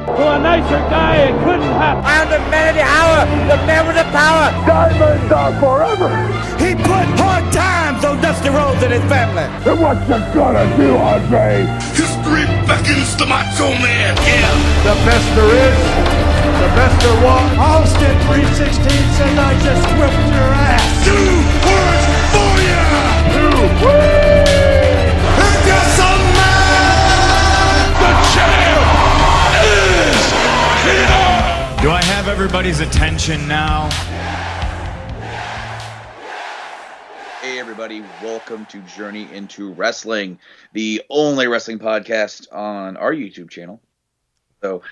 To a nicer guy, it couldn't happen. I am the man of the hour, the man with the power. Diamonds are forever. He put hard times on Dusty Rhodes and his family. And what you gonna do, Andre? History beckons the Macho Man. Yeah. The best there is, the best there was. Austin 316 says I just whipped your ass. 2 words for ya. 2 words. And just a man. The champ is here. Do I have everybody's attention now? Hey everybody, welcome to Journey into Wrestling, the only wrestling podcast on our YouTube channel. So,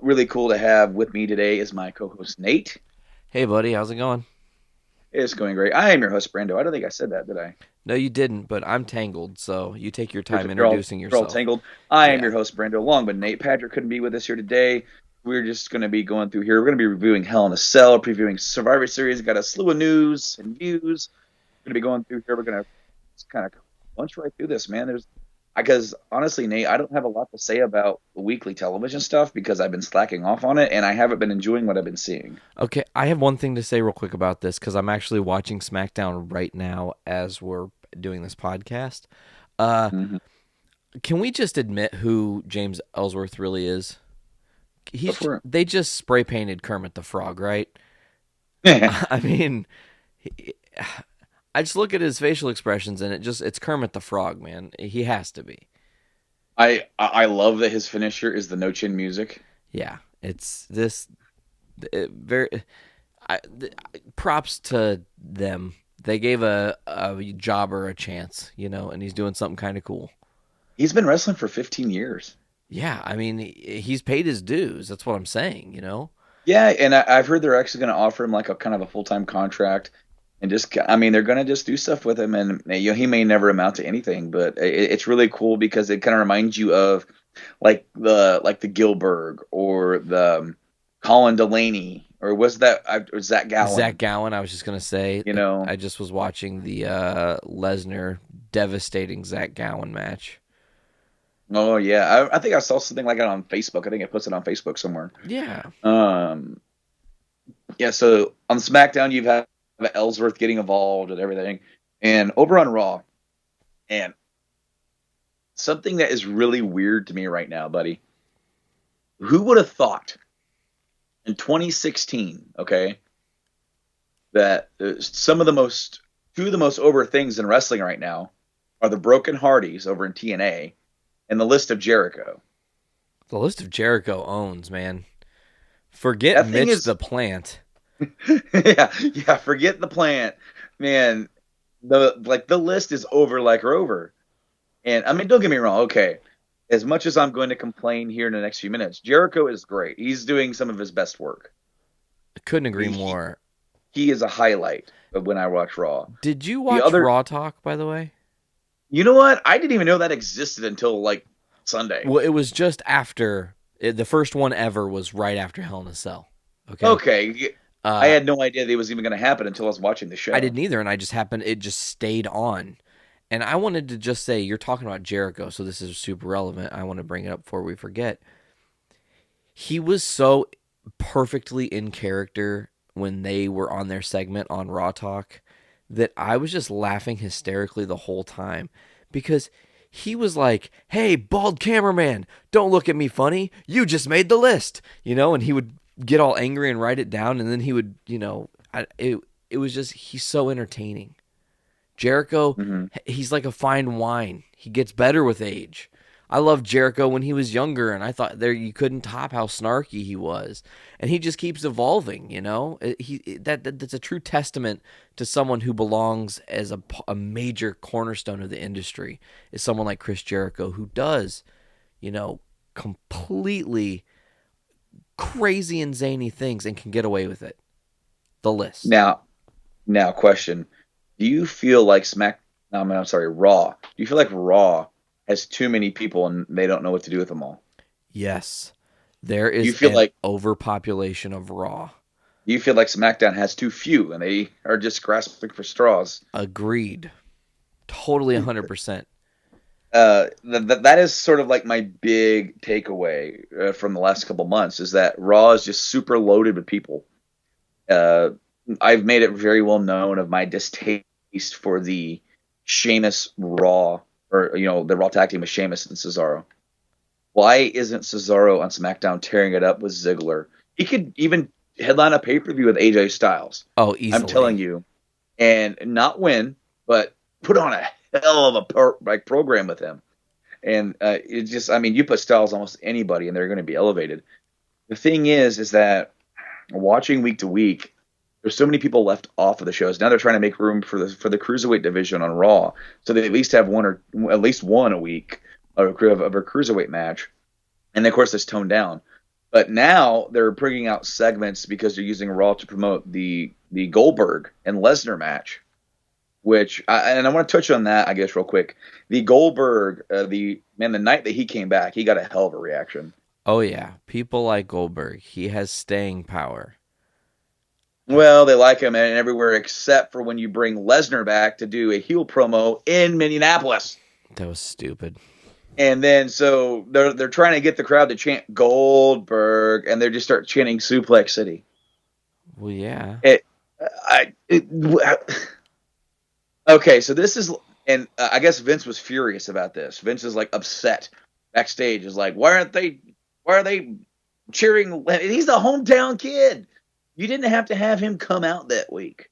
really cool to have with me today is my co-host Nate. Hey buddy, how's it going? It's going great. I am your host Brando. I don't think I said that, did I? No, you didn't, but I'm tangled, so you take your time introducing yourself. You're all tangled. I am your host Brando, along with Nate. Patrick couldn't be with us here today. We're just going to be going through here. We're going to be reviewing Hell in a Cell, previewing Survivor Series. Got a slew of news and views. We're going to be going through here. We're going to just kind of punch right through this, man. Because honestly, Nate, I don't have a lot to say about the weekly television stuff because I've been slacking off on it and I haven't been enjoying what I've been seeing. Okay, I have one thing to say real quick about this because I'm actually watching SmackDown right now as we're doing this podcast. Can we just admit who James Ellsworth really is? They just spray painted Kermit the Frog, right? I mean, I just look at his facial expressions and it's Kermit the Frog, man. He has to be. I love that his finisher is the no chin music. Yeah, props to them. They gave a jobber a chance, and he's doing something kind of cool. He's been wrestling for 15 years. Yeah, I mean, he's paid his dues. That's what I'm saying, Yeah, and I've heard they're actually going to offer him like a kind of a full-time contract. And they're going to just do stuff with him, and he may never amount to anything, but it's really cool because it kind of reminds you of like the Gilbert or the Colin Delaney, or was that or Zach Gowen? Zach Gowen, I was just going to say. I just was watching the Lesnar devastating Zach Gowen match. Oh yeah, I think I saw something like that on Facebook. I think I posted it on Facebook somewhere. Yeah. Yeah. So on SmackDown, you've had Ellsworth getting involved and everything, and over on Raw, and something that is really weird to me right now, buddy. Who would have thought in 2016, okay, that two of the most over things in wrestling right now are the Broken Hardys over in TNA and the List of Jericho. The List of Jericho owns, man. Forget Mitch the Plant. yeah, forget the plant, man. The list is over like Rover, and I mean, don't get me wrong. Okay, as much as I'm going to complain here in the next few minutes, Jericho is great. He's doing some of his best work. I couldn't agree more. He is a highlight of when I watch Raw. Did you watch Raw Talk, by the way? You know what? I didn't even know that existed until like Sunday. Well, it was just after the first one ever was right after Hell in a Cell. Okay. I had no idea that it was even going to happen until I was watching the show. I didn't either, and it just stayed on. And I wanted to just say, you're talking about Jericho, so this is super relevant. I want to bring it up before we forget. He was so perfectly in character when they were on their segment on Raw Talk that I was just laughing hysterically the whole time because he was like, "Hey, bald cameraman, don't look at me funny. You just made the list," and he would get all angry and write it down, and then he would, it was just, he's so entertaining. Jericho, He's like a fine wine. He gets better with age. I loved Jericho when he was younger, and I thought you couldn't top how snarky he was. And he just keeps evolving, That's a true testament to someone who belongs as a major cornerstone of the industry, is someone like Chris Jericho, who does, completely crazy and zany things and can get away with it. The list. Now, question: do you feel like Raw? Do you feel like Raw has too many people and they don't know what to do with them all? Yes, there is. You feel like overpopulation of Raw. You feel like SmackDown has too few and they are just grasping for straws. Agreed. Totally 100%. that is sort of like my big takeaway from the last couple months is that Raw is just super loaded with people. I've made it very well known of my distaste for the Sheamus Raw, or the Raw tag team with Sheamus and Cesaro. Why isn't Cesaro on SmackDown tearing it up with Ziggler? He could even headline a pay-per-view with AJ Styles. Oh, easily. I'm telling you, and not win, but put on a hell of a program with him. And it just, I mean, you put Styles almost anybody, and they're going to be elevated. The thing is that watching week to week, there's so many people left off of the shows. Now they're trying to make room for the cruiserweight division on Raw, so they at least have at least one a week of a cruiserweight match. And of course, it's toned down. But now they're bringing out segments because they're using Raw to promote the Goldberg and Lesnar match. And I want to touch on that, I guess, real quick. The Goldberg, the night that he came back, he got a hell of a reaction. Oh yeah, people like Goldberg. He has staying power. Well, they like him everywhere except for when you bring Lesnar back to do a heel promo in Minneapolis. That was stupid. And then so they're trying to get the crowd to chant Goldberg, and they just start chanting Suplex City. Well, yeah. Okay, so this is, and I guess Vince was furious about this. Vince is like upset backstage. Is like, why are they cheering? He's the hometown kid. You didn't have to have him come out that week.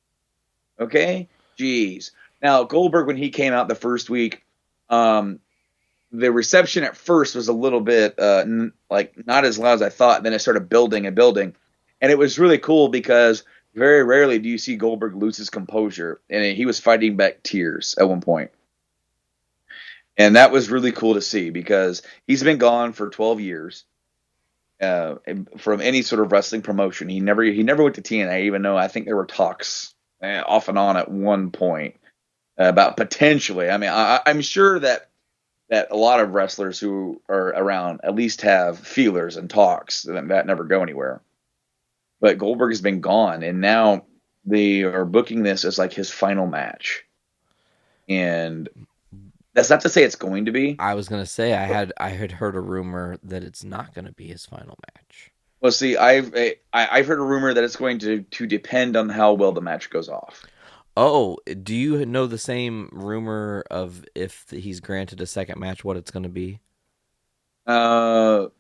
Okay? Jeez. Now, Goldberg, when he came out the first week, the reception at first was a little bit not as loud as I thought. Then it started building and building. And it was really cool because very rarely do you see Goldberg lose his composure. And he was fighting back tears at one point. And that was really cool to see because he's been gone for 12 years. From any sort of wrestling promotion. He never went to TNA, even though I think there were talks off and on at one point about potentially. I mean, I'm sure that a lot of wrestlers who are around at least have feelers and talks that never go anywhere. But Goldberg has been gone, and now they are booking this as like his final match. And that's not to say it's going to be. I was gonna say I had heard a rumor that it's not gonna be his final match. Well, see, I've heard a rumor that it's going to depend on how well the match goes off. Oh, do you know the same rumor of if he's granted a second match, what it's gonna be? No,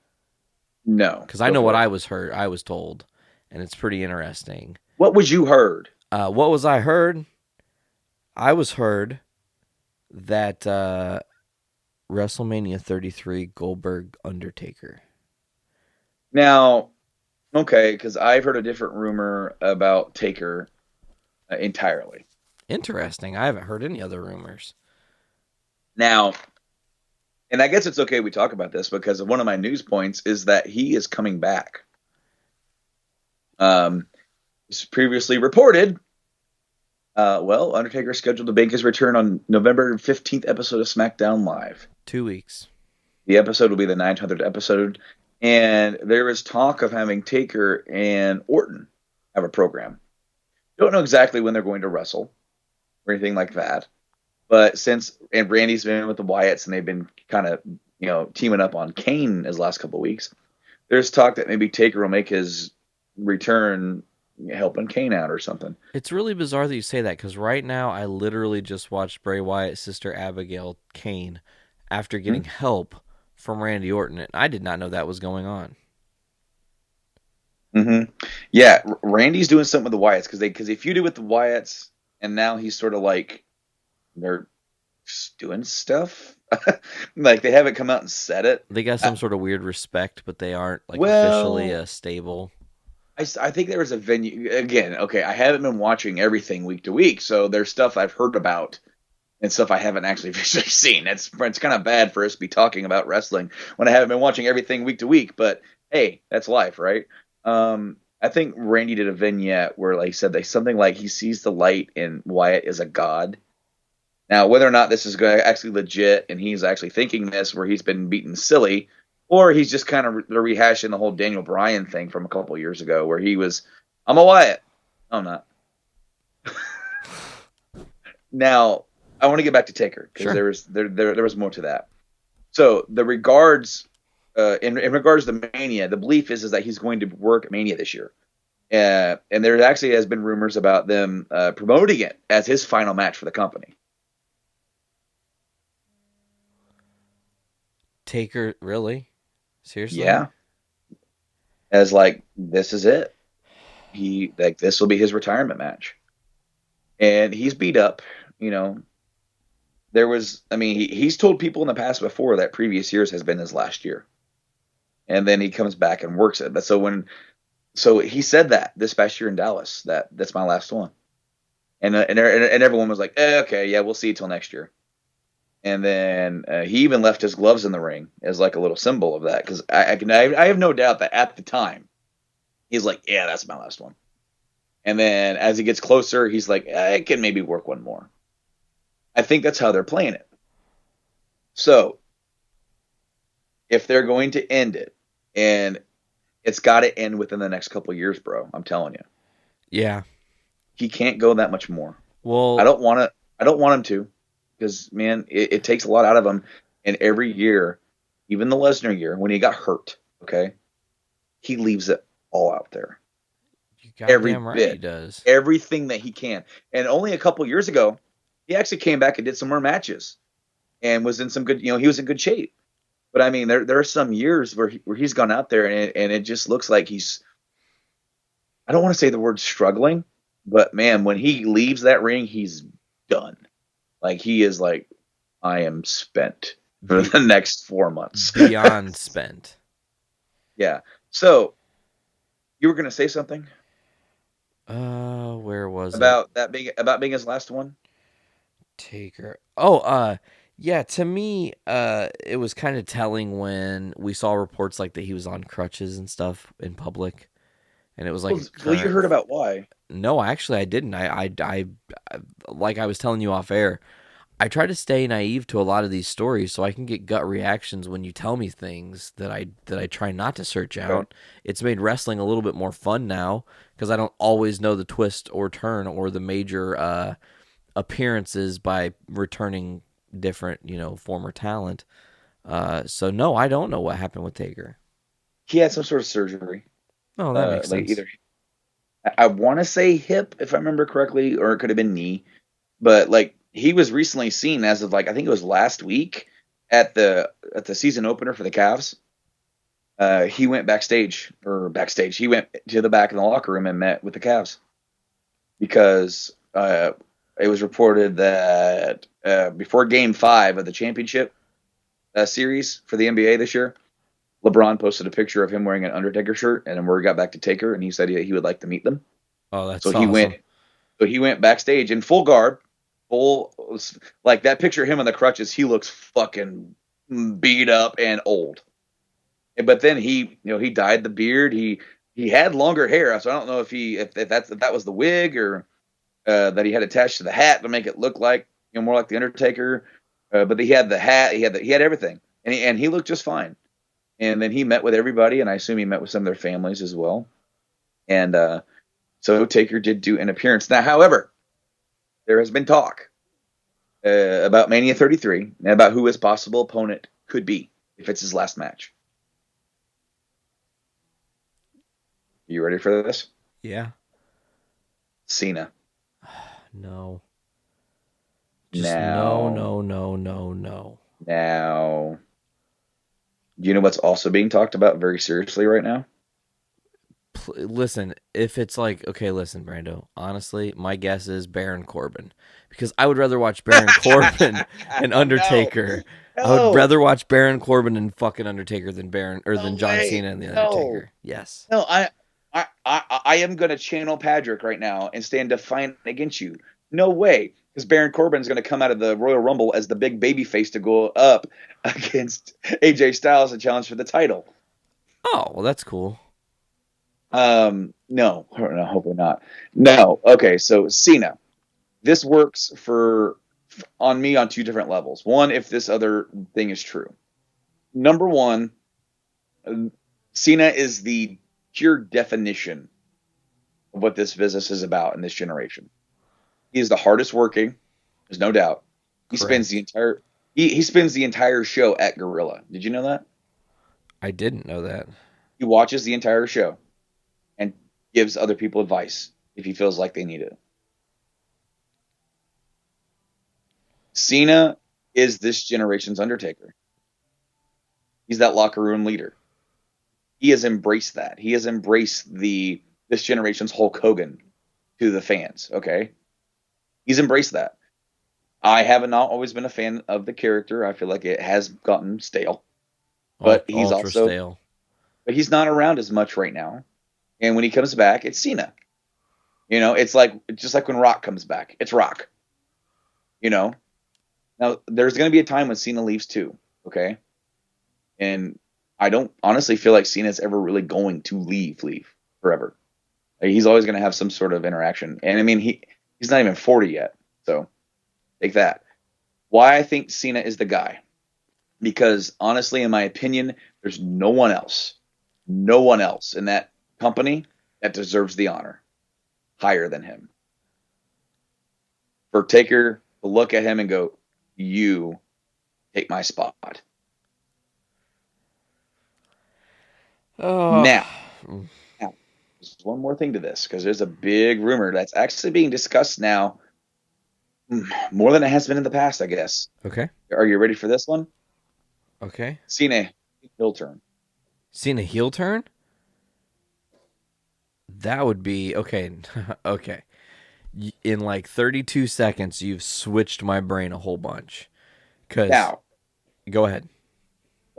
because I know what I was told, and it's pretty interesting. What was you heard? What was I heard? I was heard that WrestleMania 33 Goldberg Undertaker. Now, okay, because I've heard a different rumor about Taker entirely. Interesting. I haven't heard any other rumors. Now, and I guess it's okay we talk about this because one of my news points is that he is coming back. It's previously reported. Undertaker is scheduled to make his return on November 15th episode of SmackDown Live. 2 weeks. The episode will be the 900th episode. And there is talk of having Taker and Orton have a program. Don't know exactly when they're going to wrestle or anything like that. But and Randy's been with the Wyatts and they've been kind of, teaming up on Kane his last couple of weeks. There's talk that maybe Taker will make his return helping Kane out or something. It's really bizarre that you say that because right now I literally just watched Bray Wyatt's sister Abigail Kane after getting help from Randy Orton, and I did not know that was going on. Mm-hmm. Yeah, Randy's doing something with the Wyatts because he feuded with the Wyatts, and now he's sort of like they're doing stuff. Like they haven't come out and said it. They got some sort of weird respect, but they aren't officially a stable. I think there was a venue again. Okay, I haven't been watching everything week to week, so there's stuff I've heard about and stuff I haven't actually visually seen. It's kind of bad for us to be talking about wrestling when I haven't been watching everything week to week. But hey, that's life, right? I think Randy did a vignette where he said something like he sees the light and Wyatt is a god. Now, whether or not this is actually legit and he's actually thinking this, where he's been beaten silly. Or he's just kind of rehashing the whole Daniel Bryan thing from a couple years ago where he was, I'm a Wyatt. No, I'm not. Now, I want to get back to Taker because Sure. there was more to that. So the regards, in regards to Mania, the belief is that he's going to work Mania this year. And there actually has been rumors about them promoting it as his final match for the company. Taker, really? Seriously? Yeah. As like, this is it. This will be his retirement match. And he's beat up, you know. He's told people in the past before that previous years has been his last year. And then he comes back and works it. But so he said that this past year in Dallas, that's my last one. And everyone was like, okay, yeah, we'll see you till next year. And then he even left his gloves in the ring as like a little symbol of that, because I have no doubt that at the time he's like, yeah, that's my last one. And then as he gets closer, he's like, I can maybe work one more. I think that's how they're playing it. So if they're going to end it, and it's got to end within the next couple of years, bro, I'm telling you, Yeah. he can't go that much more. Well, I don't want him to, because man, it takes a lot out of him. And every year, even the Lesnar year when he got hurt, okay, he leaves it all out there. you goddamn right bit, he does. everything that he can. And only a couple years ago, he actually came back and did some more matches, and was in some good. You know, he was in good shape. But I mean, there are some years where he's gone out there and it just looks like he's. I don't want to say the word struggling, but man, when he leaves that ring, he's done. Like he is like, I am spent for the next 4 months. Beyond spent. Yeah. So you were going to say something Where was about being his last one? Taker? Oh, yeah, to me, it was kind of telling when we saw reports like that he was on crutches and stuff in public, and it was like, Well, you heard about why? No, actually, I didn't. I like I was telling you off air, I try to stay naive to a lot of these stories so I can get gut reactions when you tell me things that I try not to search out. Okay. It's made wrestling a little bit more fun now because I don't always know the twist or turn or the major appearances by returning different, former talent. So no, I don't know what happened with Taker. He had some sort of surgery. Oh, that makes sense. Either I want to say hip, if I remember correctly, or it could have been knee. But like he was recently seen as of like I think it was last week at the season opener for the Cavs. He went backstage. He went to the back of the locker room and met with the Cavs because it was reported that before Game 5 of the championship series for the NBA this year, LeBron posted a picture of him wearing an Undertaker shirt, and then word got back to Taker, and he said he would like to meet them. Oh, that's so awesome. He went backstage in full garb, like that picture of him on the crutches. He looks fucking beat up and old. But then he dyed the beard. He had longer hair, so I don't know if that was the wig or that he had attached to the hat to make it look like more like the Undertaker. But he had the hat. He had everything, and he looked just fine. And then he met with everybody, and I assume he met with some of their families as well. And so Taker did do an appearance. Now, however, there has been talk about Mania 33 and about who his possible opponent could be if it's his last match. You ready for this? Yeah. Cena. No. No. No. Now, do you know what's also being talked about very seriously right now? Listen, if it's like, okay, listen, Brando, honestly, my guess is Baron Corbin. Because I would rather watch Baron Corbin and Undertaker. No. I would rather watch Baron Corbin and fucking Undertaker than than John Cena and the Undertaker. Yes. No, I am going to channel Padriac right now and stand defiant against you. No way. Because Baron Corbin is going to come out of the Royal Rumble as the big baby face to go up against AJ Styles and challenge for the title. Oh, well, that's cool. No, hopefully not. No. Okay, so Cena. This works on me on two different levels. One, if this other thing is true. Number one, Cena is the pure definition of what this business is about in this generation. He is the hardest working, there's no doubt. He spends the entire he spends the entire show at Gorilla. Did you know that? I didn't know that. He watches the entire show and gives other people advice if he feels like they need it. Cena is this generation's Undertaker. He's that locker room leader. He has embraced that. He has embraced this generation's Hulk Hogan to the fans, okay? He's embraced that. I have not always been a fan of the character. I feel like it has gotten stale. But he's Ultra also stale. But he's not around as much right now. And when he comes back, it's Cena. You know, it's just like when Rock comes back. It's Rock. You know? Now, there's going to be a time when Cena leaves too, okay? And I don't honestly feel like Cena's ever really going to leave forever. Like, he's always going to have some sort of interaction. And I mean, he's not even 40 yet. So, take that. Why I think Cena is the guy? Because honestly, in my opinion, there's no one else in that company that deserves the honor higher than him. For Taker to look at him and go, you take my spot. Oh. Now, there's one more thing to this, because there's a big rumor that's actually being discussed now more than it has been in the past, I guess. Okay. Are you ready for this one? Okay. Cena heel turn. Cena heel turn? That would be okay. Okay. In like 32 seconds, you've switched my brain a whole bunch. Now, go ahead.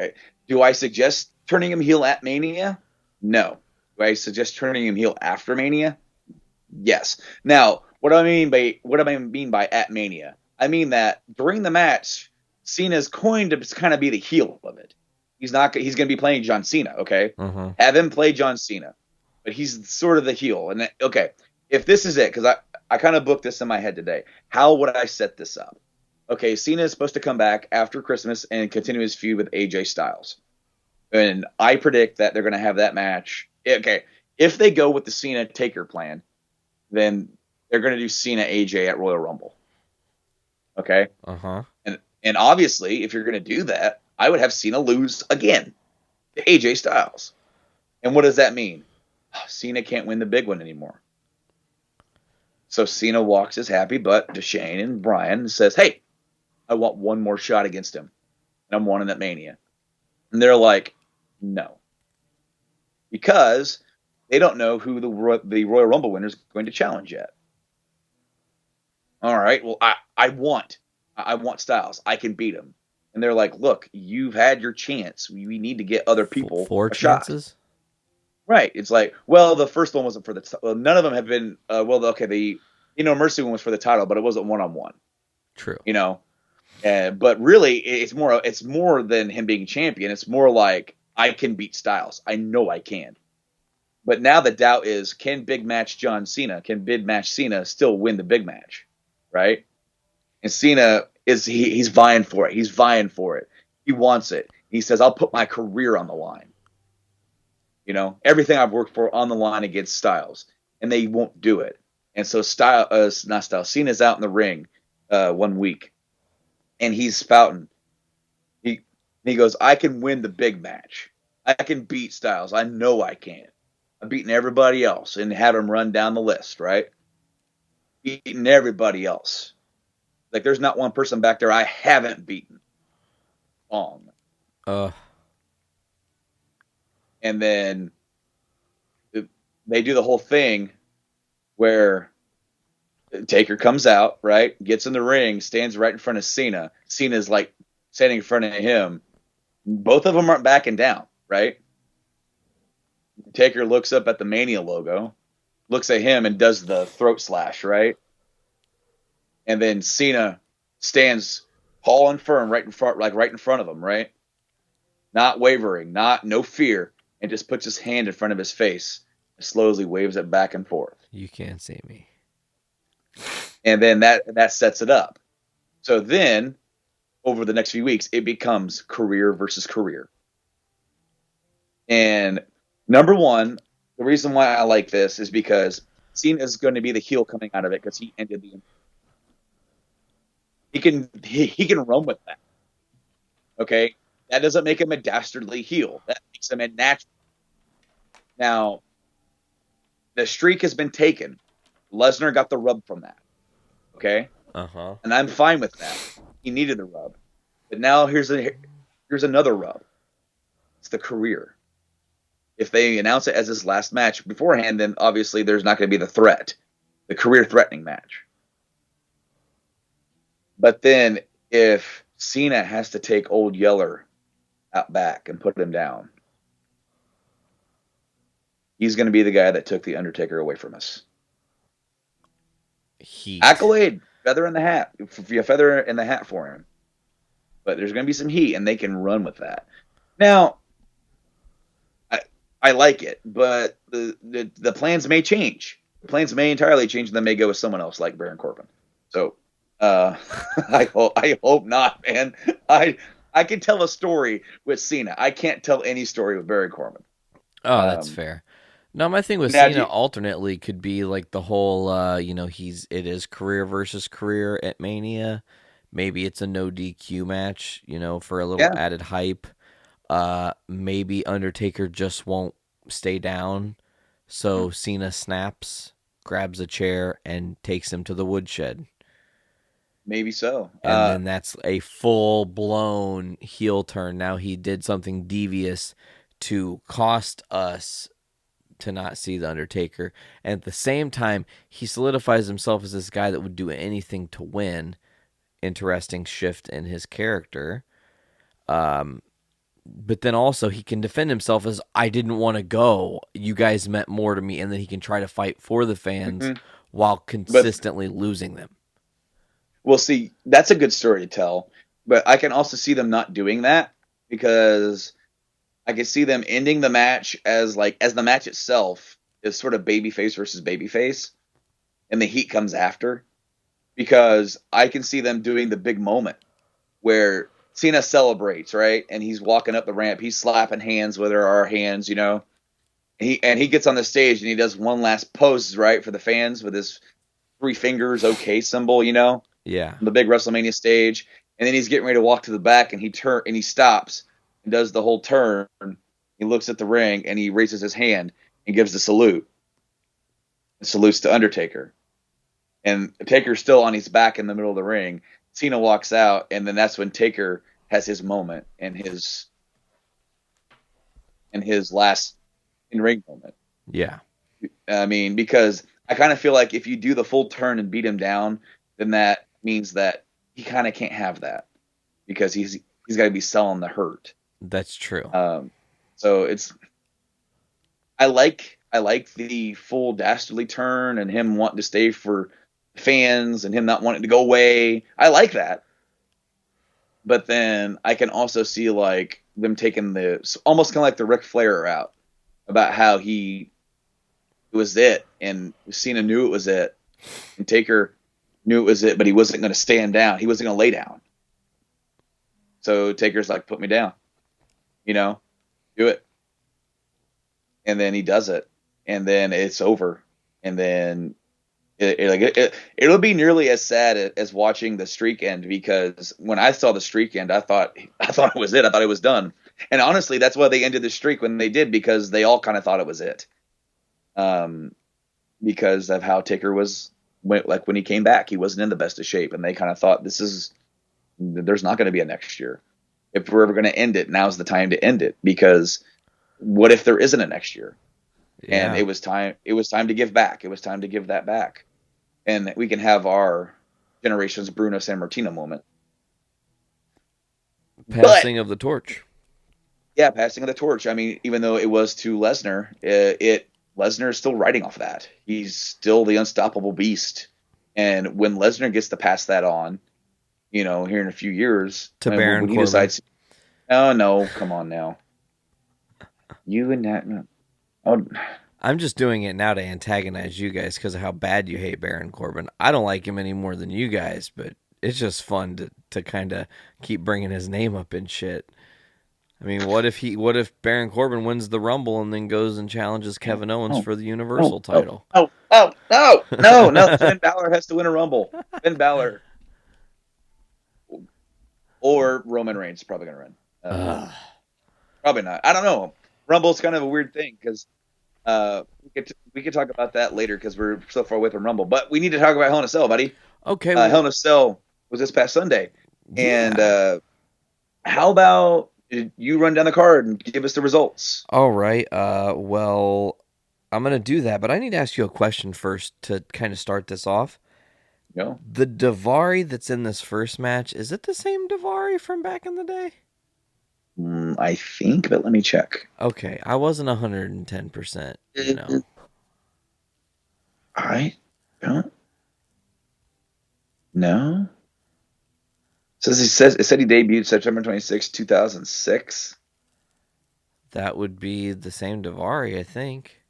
Okay. Do I suggest turning him heel at Mania? No. Do I suggest turning him heel after Mania? Yes. Now, what do I mean by at Mania? I mean that during the match, Cena's going to kind of be the heel of it. He's going to be playing John Cena, okay? Uh-huh. Have him play John Cena. But he's sort of the heel. And okay, if this is it, because I kind of booked this in my head today. How would I set this up? Okay, Cena is supposed to come back after Christmas and continue his feud with AJ Styles. And I predict that they're going to have that match. Okay, if they go with the Cena Taker plan, then they're going to do Cena AJ at Royal Rumble. Okay? Uh-huh. And obviously, if you're going to do that, I would have Cena lose again to AJ Styles. And what does that mean? Cena can't win the big one anymore. So Cena walks his happy butt to Shane and Bryan and says, hey, I want one more shot against him. And I'm wanting that Mania. And they're like, no. Because they don't know who the Royal Rumble winner is going to challenge yet. All right, well, I want Styles. I can beat him. And they're like, look, you've had your chance. We need to get other people Four a chances? Shot. Right. It's like, well, the first one wasn't for the well, none of them have been, the Mercy one was for the title, but it wasn't one-on-one. True. You know? But really, it's more than him being champion. It's more like, I can beat Styles. I know I can. But now the doubt is, can big match Cena still win the big match? Right? And Cena he's vying for it. He's vying for it. He wants it. He says, I'll put my career on the line. You know, everything I've worked for on the line against Styles. And they won't do it. And so Cena's out in the ring 1 week. And he's spouting. He goes, I can win the big match. I can beat Styles. I know I can. I'm beating everybody else. And have him run down the list, right? Beating everybody else. Like, there's not one person back there I haven't beaten. And then they do the whole thing where Taker comes out, right? Gets in the ring, stands right in front of Cena. Cena's like standing in front of him. Both of them aren't backing down, right? Taker looks up at the Mania logo, looks at him and does the throat slash, right? And then Cena stands tall and firm right in front of him, right? Not wavering, no fear, and just puts his hand in front of his face and slowly waves it back and forth. You can't see me. And then that sets it up. So then, over the next few weeks, it becomes career versus career. And number one, the reason why I like this is because Cena is going to be the heel coming out of it because he ended he can run with that. Okay, that doesn't make him a dastardly heel. That makes him a natural. Now, the streak has been taken. Lesnar got the rub from that. Okay, and I'm fine with that. He needed the rub, but now here's another rub. It's the career. If they announce it as his last match beforehand, then obviously there's not going to be the threat, the career-threatening match. But then if Cena has to take Old Yeller out back and put him down, he's going to be the guy that took The Undertaker away from us. Accolade, feather in the hat. Feather in the hat for him. But there's going to be some heat, and they can run with that. Now, I like it, but the plans may change. The plans may entirely change, and they may go with someone else like Baron Corbin. So I hope not, man. I can tell a story with Cena. I can't tell any story with Baron Corbin. Oh, that's fair. No, my thing with Cena alternately could be like the whole, it is career versus career at Mania. Maybe it's a no DQ match, for a little added hype. Maybe Undertaker just won't stay down, so Cena snaps, grabs a chair, and takes him to the woodshed. Maybe so. And then that's a full-blown heel turn. Now he did something devious to cost us to not see the Undertaker. And at the same time, he solidifies himself as this guy that would do anything to win. Interesting shift in his character. But then also he can defend himself as, I didn't want to go. You guys meant more to me. And then he can try to fight for the fans while consistently losing them. Well, see, that's a good story to tell. But I can also see them not doing that because I can see them ending the match as the match itself is sort of babyface versus babyface. And the heat comes after. Because I can see them doing the big moment where Cena celebrates, right? And he's walking up the ramp. He's slapping hands with our hands, And he gets on the stage and he does one last pose, right, for the fans with his 3 fingers okay symbol, Yeah. On the big WrestleMania stage. And then he's getting ready to walk to the back and he stops and does the whole turn. He looks at the ring and he raises his hand and gives the salute. And salutes to Undertaker. And Taker's still on his back in the middle of the ring. Cena walks out, and then that's when Taker has his moment and his last in-ring moment. Yeah. I mean, because I kind of feel like if you do the full turn and beat him down, then that means that he kind of can't have that because he's got to be selling the hurt. That's true. So I like the full dastardly turn and him wanting to stay for fans and him not wanting to go away. I like that. But then I can also see like them taking almost kind of like the Ric Flair route about how it was it and Cena knew it was it and Taker knew it was it, but he wasn't going to stand down. He wasn't going to lay down. So Taker's like, put me down, do it. And then he does it and then it's over. And then it'll be nearly as sad as watching the streak end because when I saw the streak end, I thought it was it. I thought it was done. And honestly, that's why they ended the streak when they did because they all kind of thought it was it. Because of how Taker when he came back, he wasn't in the best of shape, and they kind of thought there's not going to be a next year. If we're ever going to end it, now's the time to end it because what if there isn't a next year? Yeah. And it was time to give back. It was time to give that back. And we can have our generation's Bruno Sammartino moment. Passing of the torch. Yeah, passing of the torch. I mean, even though it was to Lesnar, Lesnar is still riding off that. He's still the unstoppable beast. And when Lesnar gets to pass that on, here in a few years, to Baron when he Corbin. decides, oh no, come on now. You and that. Oh. I'm just doing it now to antagonize you guys because of how bad you hate Baron Corbin. I don't like him any more than you guys, but it's just fun to kind of keep bringing his name up and shit. I mean, what if Baron Corbin wins the Rumble and then goes and challenges Kevin Owens for the Universal title? No. Finn Balor has to win a Rumble. Finn Balor. or Roman Reigns is probably going to win. Probably not. I don't know. Rumble's kind of a weird thing because we could talk about that later because we're so far away from Rumble. But we need to talk about Hell in a Cell, buddy. Okay. Hell in a Cell was this past Sunday. Yeah. And how about you run down the card and give us the results? All right. Well, I'm going to do that, but I need to ask you a question first to kind of start this off. No. The Daivari that's in this first match, is it the same Daivari from back in the day? I think, but let me check. Okay, I wasn't 110%, you know. I don't know. It said he debuted September 26, 2006. That would be the same Daivari, I think.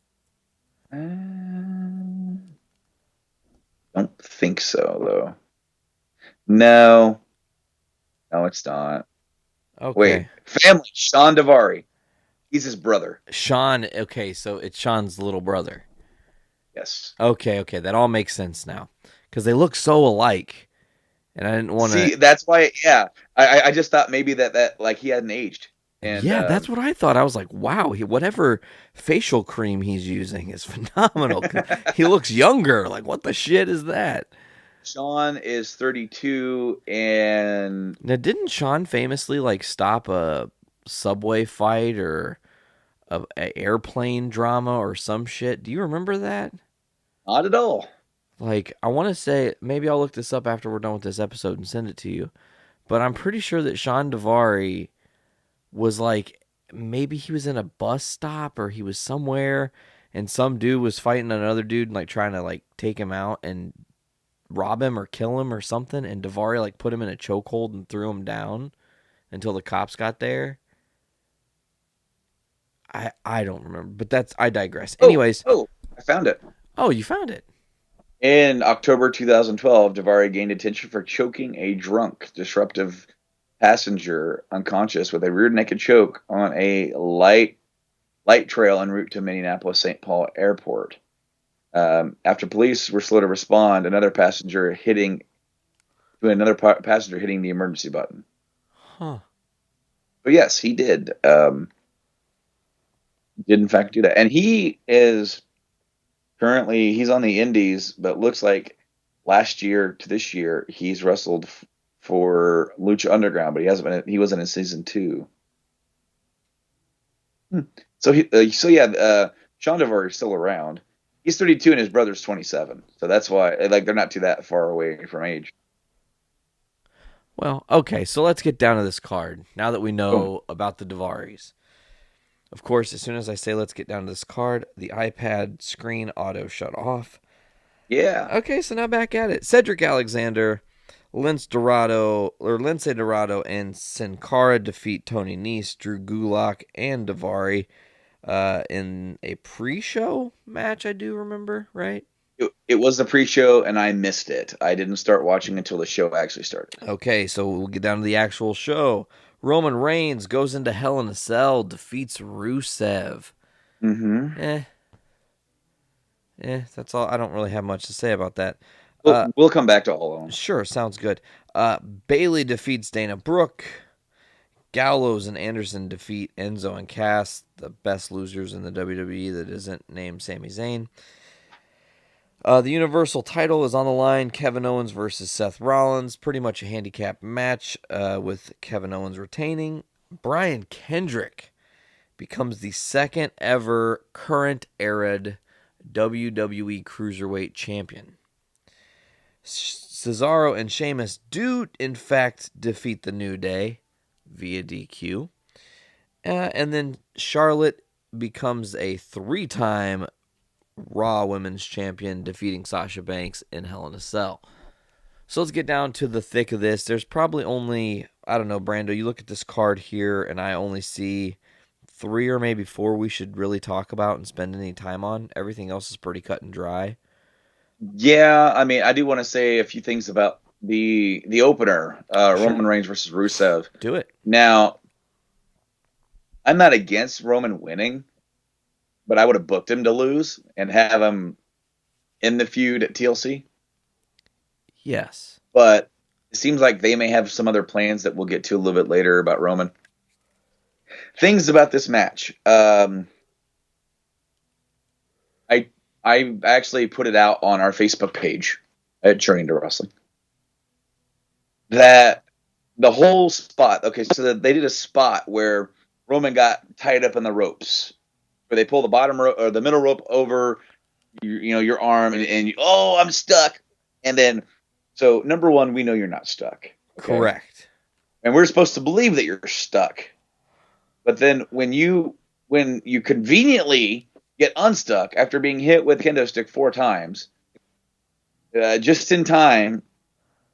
Don't think so, though. No, it's not. Okay. Wait, family, Sean Daivari. He's his brother. Sean, okay, so it's Sean's little brother. Yes. Okay, that all makes sense now. Because they look so alike. And I didn't want to... See, that's why, yeah. I just thought maybe that like, he hadn't aged. And, yeah, that's what I thought. I was like, wow, whatever facial cream he's using is phenomenal. He looks younger. Like, what the shit is that? Sean is 32, and... Now, didn't Sean famously, like, stop a subway fight or a airplane drama or some shit? Do you remember that? Not at all. Like, I want to say, maybe I'll look this up after we're done with this episode and send it to you. But I'm pretty sure that Sean Daivari was like, maybe he was in a bus stop or he was somewhere and some dude was fighting another dude and like trying to like take him out and rob him or kill him or something, and Daivari like put him in a chokehold and threw him down until the cops got there. I don't remember, but I digress. Anyways. I found it. Oh, you found it. In October 2012, Daivari gained attention for choking a drunk, disruptive passenger unconscious with a rear naked choke on a light trail en route to Minneapolis-St. Paul Airport. After police were slow to respond, another passenger hitting the emergency button. Huh. But yes, he did. Did in fact do that, and he is currently he's on the Indies, but looks like last year to this year he's wrestled for Lucha Underground, but he hasn't been. He wasn't in season 2. So Sean Daivari is still around. He's 32 and his brother's 27, so that's why like they're not too that far away from age. Well, okay, so let's get down to this card now that we know about the Daivaris. Of course, as soon as I say let's get down to this card, the iPad screen auto shut off. Yeah. Okay, so now back at it. Cedric Alexander, Lince Dorado, and Sin Cara defeat Tony Nese, Drew Gulak, and Daivari in a pre-show match, I do remember, right? It was the pre-show, and I missed it. I didn't start watching until the show actually started. Okay, so we'll get down to the actual show. Roman Reigns goes into Hell in a Cell, defeats Rusev. Mm-hmm. That's all. I don't really have much to say about that. We'll come back to all of them. Sure, sounds good. Bayley defeats Dana Brooke. Gallows and Anderson defeat Enzo and Cass, the best losers in the WWE that isn't named Sami Zayn. The Universal title is on the line. Kevin Owens versus Seth Rollins. Pretty much a handicap match with Kevin Owens retaining. Brian Kendrick becomes the second ever current era WWE Cruiserweight Champion. Cesaro and Sheamus do, in fact, defeat the New Day via DQ. And then Charlotte becomes a 3-time Raw Women's Champion, defeating Sasha Banks in Hell in a Cell. So let's get down to the thick of this. There's probably only, I don't know, Brando, you look at this card here, and I only see 3 or maybe 4 we should really talk about and spend any time on. Everything else is pretty cut and dry. Yeah, I mean, I do want to say a few things about the opener, Sure. Roman Reigns versus Rusev. Do it. Now, I'm not against Roman winning, but I would have booked him to lose and have him in the feud at TLC. Yes. But it seems like they may have some other plans that we'll get to a little bit later about Roman. Things about this match. I actually put it out on our Facebook page at Journey to Wrestling. That the whole spot, okay, so they did a spot where Roman got tied up in the ropes, where they pull the bottom rope or the middle rope over your arm, and oh, I'm stuck. And then, so number one, we know you're not stuck. Okay? Correct. And we're supposed to believe that you're stuck. But then when you conveniently get unstuck after being hit with a kendo stick 4 times, just in time,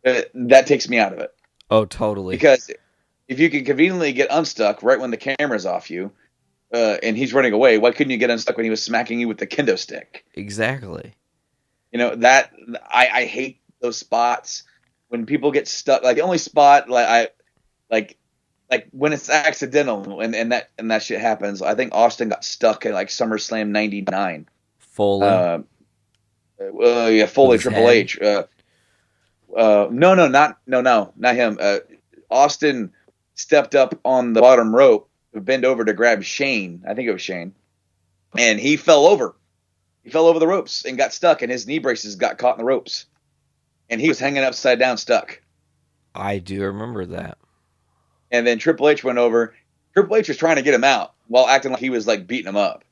that takes me out of it. Oh, totally. Because if you can conveniently get unstuck right when the camera's off you, and he's running away, why couldn't you get unstuck when he was smacking you with the kendo stick? Exactly. That I hate those spots when people get stuck. Like the only spot like when it's accidental and that shit happens. I think Austin got stuck at like SummerSlam '99. Foley. Foley, Triple H. Not him. Austin stepped up on the bottom rope to bend over to grab Shane. I think it was Shane, and he fell over. He fell over the ropes and got stuck, and his knee braces got caught in the ropes, and he was hanging upside down, stuck. I do remember that. And then Triple H went over. Triple H was trying to get him out while acting like he was like beating him up.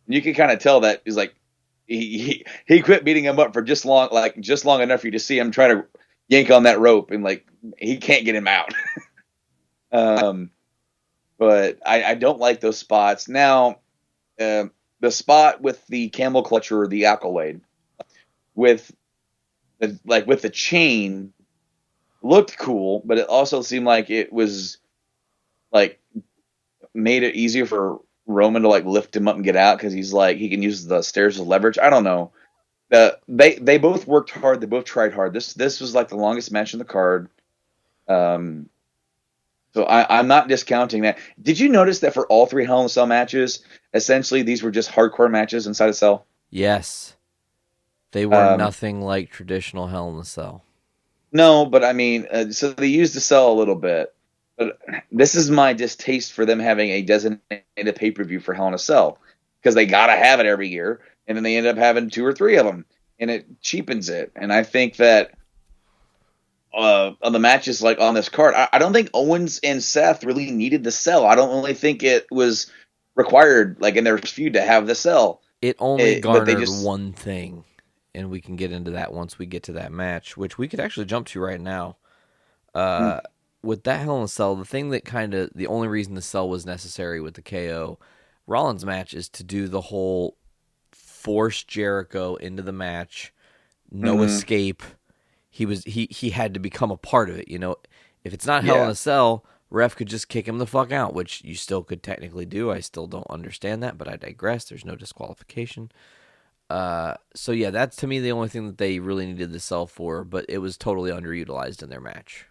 And you can kind of tell that he's like he quit beating him up for just long enough for you to see him try to yank on that rope, and like he can't get him out. But I don't like those spots. Now, the spot with the camel clutcher or the accolade with the chain looked cool, but it also seemed like it was like made it easier for Roman to like lift him up and get out because he's like he can use the stairs as leverage. I don't know. They both worked hard. They both tried hard. This was like the longest match in the card. So I'm not discounting that. Did you notice that for all 3 Hell in a Cell matches, essentially these were just hardcore matches inside a cell? Yes. They were nothing like traditional Hell in a Cell. No, but I mean, so they used the cell a little bit. But this is my distaste for them having a designated pay-per-view for Hell in a Cell. Because they got to have it every year, and then they end up having 2 or 3 of them. And it cheapens it. And I think that on the matches like on this card, I don't think Owens and Seth really needed the cell. I don't really think it was required, like in their feud, to have the cell. It only garnered one thing, and we can get into that once we get to that match, which we could actually jump to right now. With that Hell in a Cell, the only reason the cell was necessary with the KO Rollins match is to do the whole force Jericho into the match, no escape. He had to become a part of it. If it's not Hell in a Cell, ref could just kick him the fuck out, which you still could technically do. I still don't understand that, but I digress. There's no disqualification. So yeah, that's to me the only thing that they really needed the cell for, but it was totally underutilized in their match.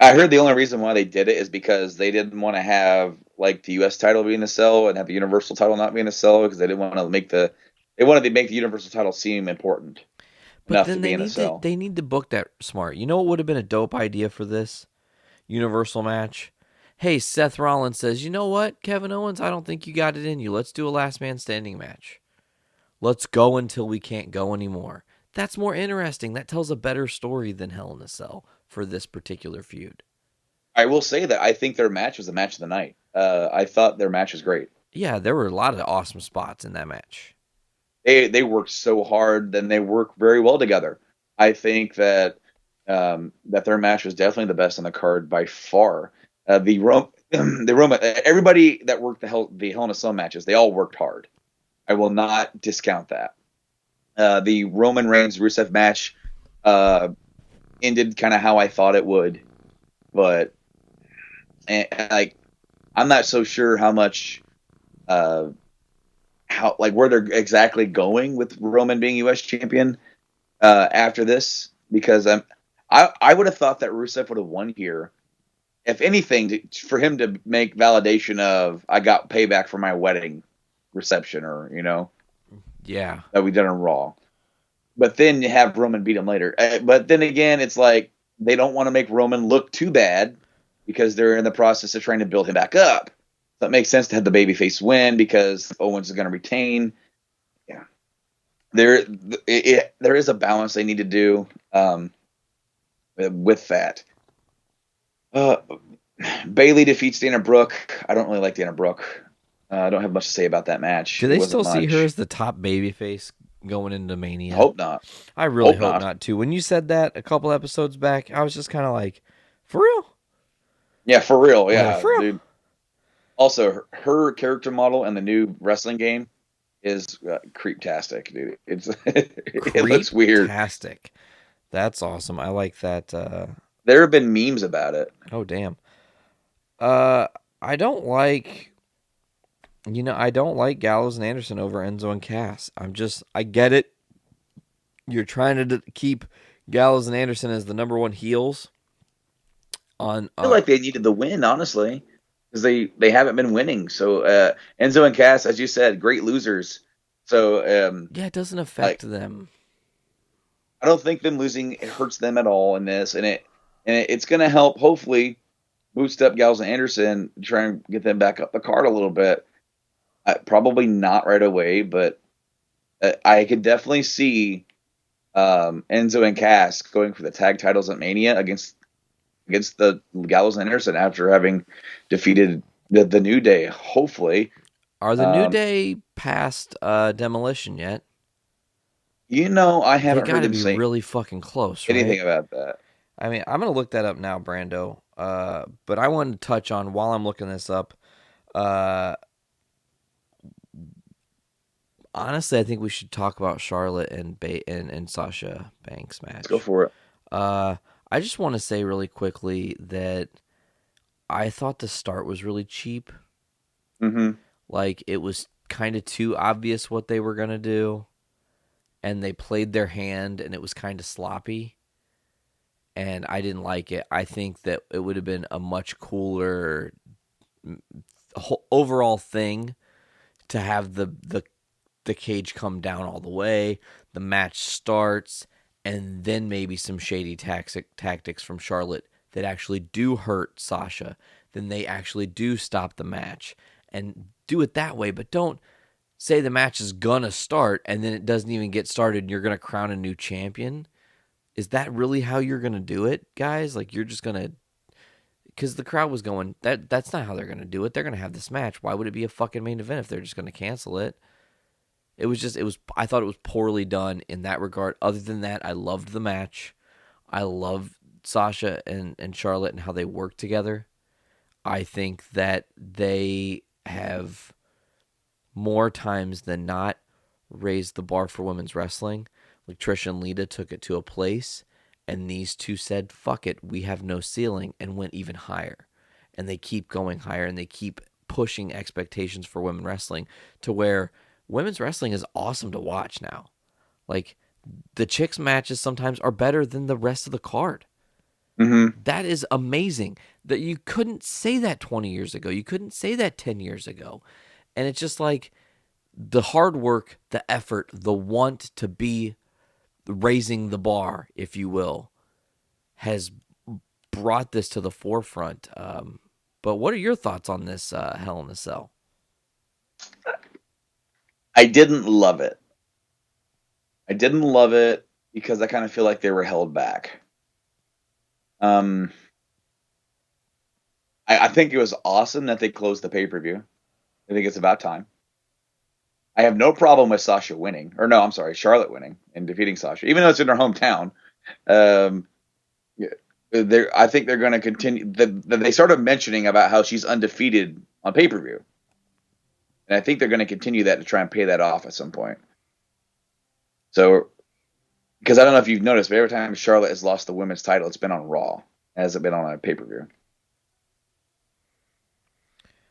I heard the only reason why they did it is because they didn't want to have like the U.S. title be in the cell and have the Universal title not be in the cell because they didn't want to they wanted to make the Universal title seem important. But then they need to book that smart. You know what would have been a dope idea for this Universal match? Hey, Seth Rollins says, you know what, Kevin Owens, I don't think you got it in you. Let's do a last man standing match. Let's go until we can't go anymore. That's more interesting. That tells a better story than Hell in a Cell for this particular feud. I will say that I think their match was the match of the night. I thought their match was great. Yeah, there were a lot of awesome spots in that match. They worked so hard, then they work very well together. I think that their match was definitely the best on the card by far. The Roman, everybody that worked the Hell in a Cell matches, they all worked hard. I will not discount that. The Roman Reigns Rusev match ended kind of how I thought it would, but I'm not so sure how much where they're exactly going with Roman being U.S. champion after this, because I would have thought that Rusev would have won here, if anything, for him to make validation of I got payback for my wedding reception, or that we done in Raw. But then you have Roman beat him later. But then again, it's like they don't want to make Roman look too bad because they're in the process of trying to build him back up. So it makes sense to have the babyface win because Owens is going to retain. Yeah, there is a balance they need to do with that. Bayley defeats Dana Brooke. I don't really like Dana Brooke. I don't have much to say about that match. Do they It wasn't still see much. her as the top babyface going into Mania? Hope not. I really Hope hope not. not too. When you said that a couple episodes back, I was just kind of like, for real? Yeah, for real. Yeah, for real. dude. Also, her character model in the new wrestling game is creeptastic, dude. It looks weird. Fantastic. That's awesome. I like that. There have been memes about it. Oh damn. I don't like. I don't like Gallows and Anderson over Enzo and Cass. I get it. You're trying to keep Gallows and Anderson as the number one heels. I feel like they needed the win, honestly, because they haven't been winning. So Enzo and Cass, as you said, great losers. So yeah, it doesn't affect them. I don't think them losing it hurts them at all in this, and it's going to help hopefully boost up Gallows and Anderson, try and get them back up the card a little bit. Probably not right away, but I could definitely see Enzo and Cass going for the tag titles at Mania against the Gallows and Anderson after having defeated the New Day. Hopefully, are the New Day past Demolition yet? I haven't heard them be say really fucking close. Right? Anything about that. I mean, I'm gonna look that up now, Brando. But I wanted to touch on while I'm looking this up. Honestly, I think we should talk about Charlotte and Sasha Banks match. Let's go for it. I just want to say really quickly that I thought the start was really cheap. Mm-hmm. Like, it was kind of too obvious what they were going to do. And they played their hand, and it was kind of sloppy. And I didn't like it. I think that it would have been a much cooler overall thing to have the cage come down all the way, the match starts, and then maybe some shady tactics from Charlotte that actually do hurt Sasha. Then they actually do stop the match and do it that way, but don't say the match is gonna start and then it doesn't even get started and you're gonna crown a new champion. Is that really how you're gonna do it, guys? Like, you're just gonna, because the crowd was going, that's not how they're gonna do it. They're gonna have this match. Why would it be a fucking main event if they're just gonna cancel it? I thought it was poorly done in that regard. Other than that, I loved the match. I love Sasha and Charlotte and how they work together. I think that they have more times than not raised the bar for women's wrestling. Like, Trish and Lita took it to a place, and these two said, fuck it, we have no ceiling, and went even higher. And they keep going higher, and they keep pushing expectations for women wrestling to where women's wrestling is awesome to watch now. Like, the chicks matches sometimes are better than the rest of the card. Mm-hmm. That is amazing. That you couldn't say that 20 years ago. You couldn't say that 10 years ago. And it's just like the hard work, the effort, the want to be raising the bar, if you will, has brought this to the forefront. But what are your thoughts on this Hell in a Cell? I didn't love it. I didn't love it because I kind of feel like they were held back. I think it was awesome that they closed the pay-per-view. I think it's about time. I have no problem with Sasha winning. Or no, I'm sorry, Charlotte winning and defeating Sasha. Even though it's in her hometown. I think they're going to continue. They started mentioning about how she's undefeated on pay-per-view. And I think they're going to continue that to try and pay that off at some point. So, because I don't know if you've noticed, but every time Charlotte has lost the women's title, it's been on Raw. It hasn't been on a pay-per-view.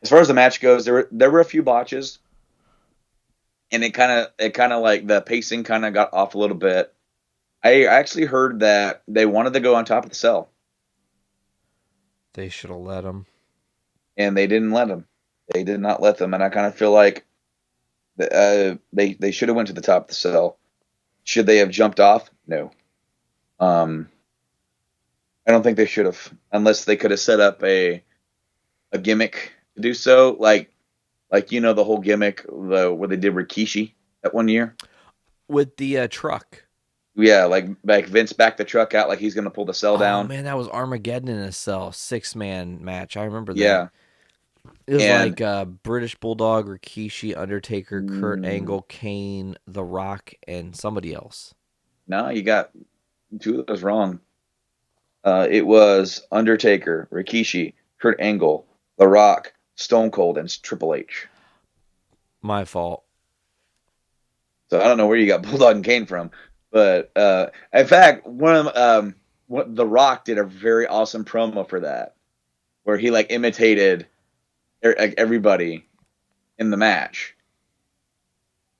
As far as the match goes, there were a few botches. And it kind of like the pacing kind of got off a little bit. I actually heard that they wanted to go on top of the cell. They should have let them. And they didn't let them. They did not let them, and I kind of feel like they should have went to the top of the cell. Should they have jumped off? No. I I don't think they should have, unless they could have set up a gimmick to do so, like the whole gimmick where they did Rikishi that one year with the truck. Yeah, like Vince backed the truck out like he's gonna pull the cell down. Oh man, that was Armageddon in a cell, 6-man match. I remember that. Yeah, it was like British Bulldog, Rikishi, Undertaker, Kurt Angle, Kane, The Rock, and somebody else. No, you got two of those wrong. It was Undertaker, Rikishi, Kurt Angle, The Rock, Stone Cold, and Triple H. My fault. So I don't know where you got Bulldog and Kane from, but in fact, The Rock did a very awesome promo for that, where he like imitated everybody in the match,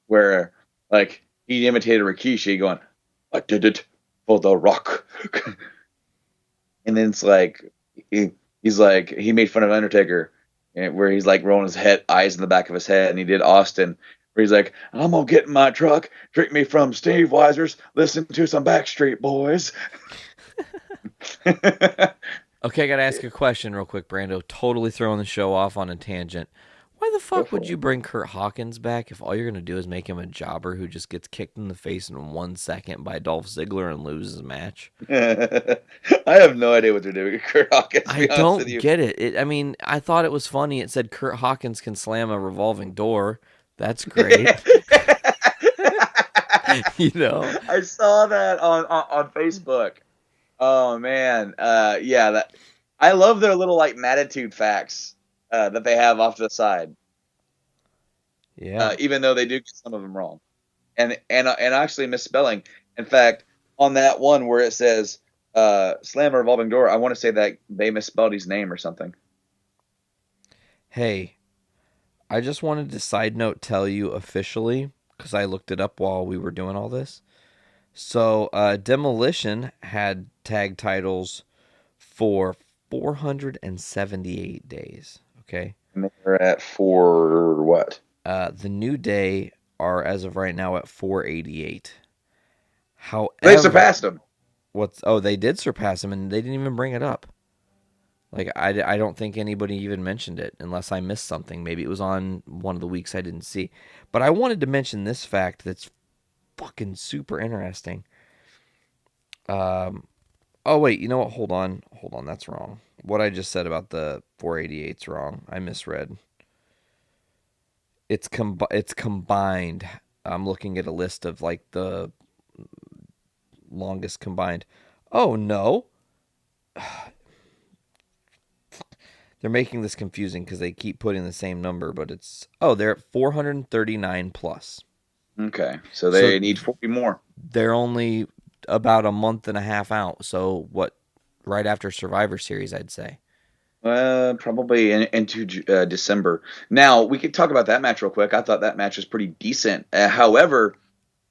where like he imitated Rikishi going, "I did it for The Rock," and then it's like he's like he made fun of Undertaker, where he's like rolling his head, eyes in the back of his head, and he did Austin. Where he's like, I'm going to get in my truck, drink me from Steve Weiser's, listen to some Backstreet Boys. Okay, I got to ask a question real quick, Brando. Totally throwing the show off on a tangent. Why the fuck would you bring Kurt Hawkins back if all you're going to do is make him a jobber who just gets kicked in the face in 1 second by Dolph Ziggler and loses a match? I have no idea what they're doing with Kurt Hawkins. I don't get it. I mean, I thought it was funny. It said Kurt Hawkins can slam a revolving door. That's great. I saw that on Facebook. Oh man, yeah. I love their little like Mattitude facts that they have off to the side. Yeah. Even though they do get some of them wrong, and actually misspelling. In fact, on that one where it says slam a revolving door, I want to say that they misspelled his name or something. Hey. I just wanted to side note tell you officially, because I looked it up while we were doing all this. So Demolition had tag titles for 478 days. Okay. And they're at for what? The New Day are as of right now at 488. However, they surpassed them. They did surpass them, and they didn't even bring it up. Like, I don't think anybody even mentioned it, unless I missed something. Maybe it was on one of the weeks I didn't see. But I wanted to mention this fact that's fucking super interesting. Oh, wait, you know what? Hold on, that's wrong. What I just said about the 488's wrong. I misread. It's combined. I'm looking at a list of, like, the longest combined. Oh, no. They're making this confusing because they keep putting the same number, but they're at 439 plus. Okay, so they need 40 more. They're only about a month and a half out. So right after Survivor Series, I'd say. Probably into December. Now, we could talk about that match real quick. I thought that match was pretty decent. However,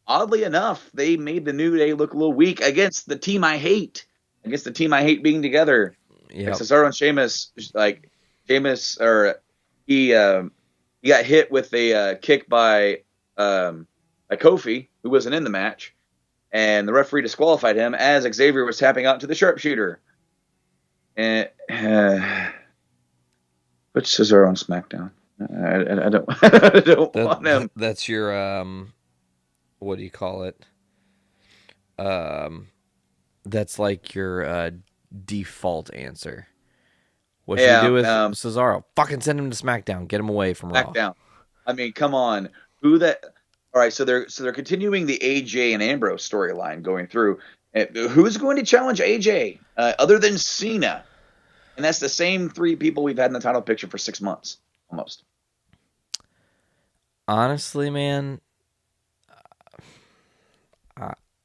oddly enough, they made the New Day look a little weak against the team I hate. Against the team I hate being together. Yeah, like Cesaro and Sheamus, he got hit with a kick by Kofi, who wasn't in the match, and the referee disqualified him as Xavier was tapping out to the sharpshooter. And put Cesaro on SmackDown. I don't want him. That's your what do you call it? That's like your default answer. What should you do with Cesaro? Fucking send him to SmackDown. Get him away from Raw. SmackDown. I mean, come on. All right, so they're continuing the AJ and Ambrose storyline going through. Who's going to challenge AJ other than Cena? And that's the same 3 people we've had in the title picture for 6 months almost. Honestly, man,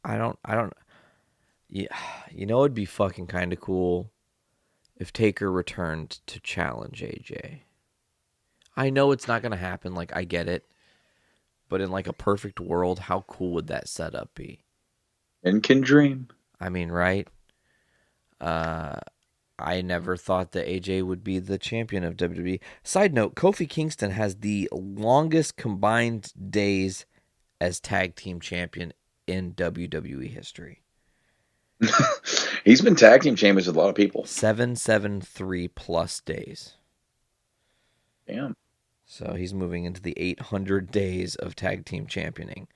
I don't. Yeah, you know, it'd be fucking kind of cool if Taker returned to challenge AJ. I know it's not gonna happen. Like, I get it, but in like a perfect world, how cool would that setup be? And can dream. I mean, right? I never thought that AJ would be the champion of WWE. Side note, Kofi Kingston has the longest combined days as tag team champion in WWE history. He's been tag team champions with a lot of people. 773 plus days. Damn. So he's moving into the 800 days of tag team championing.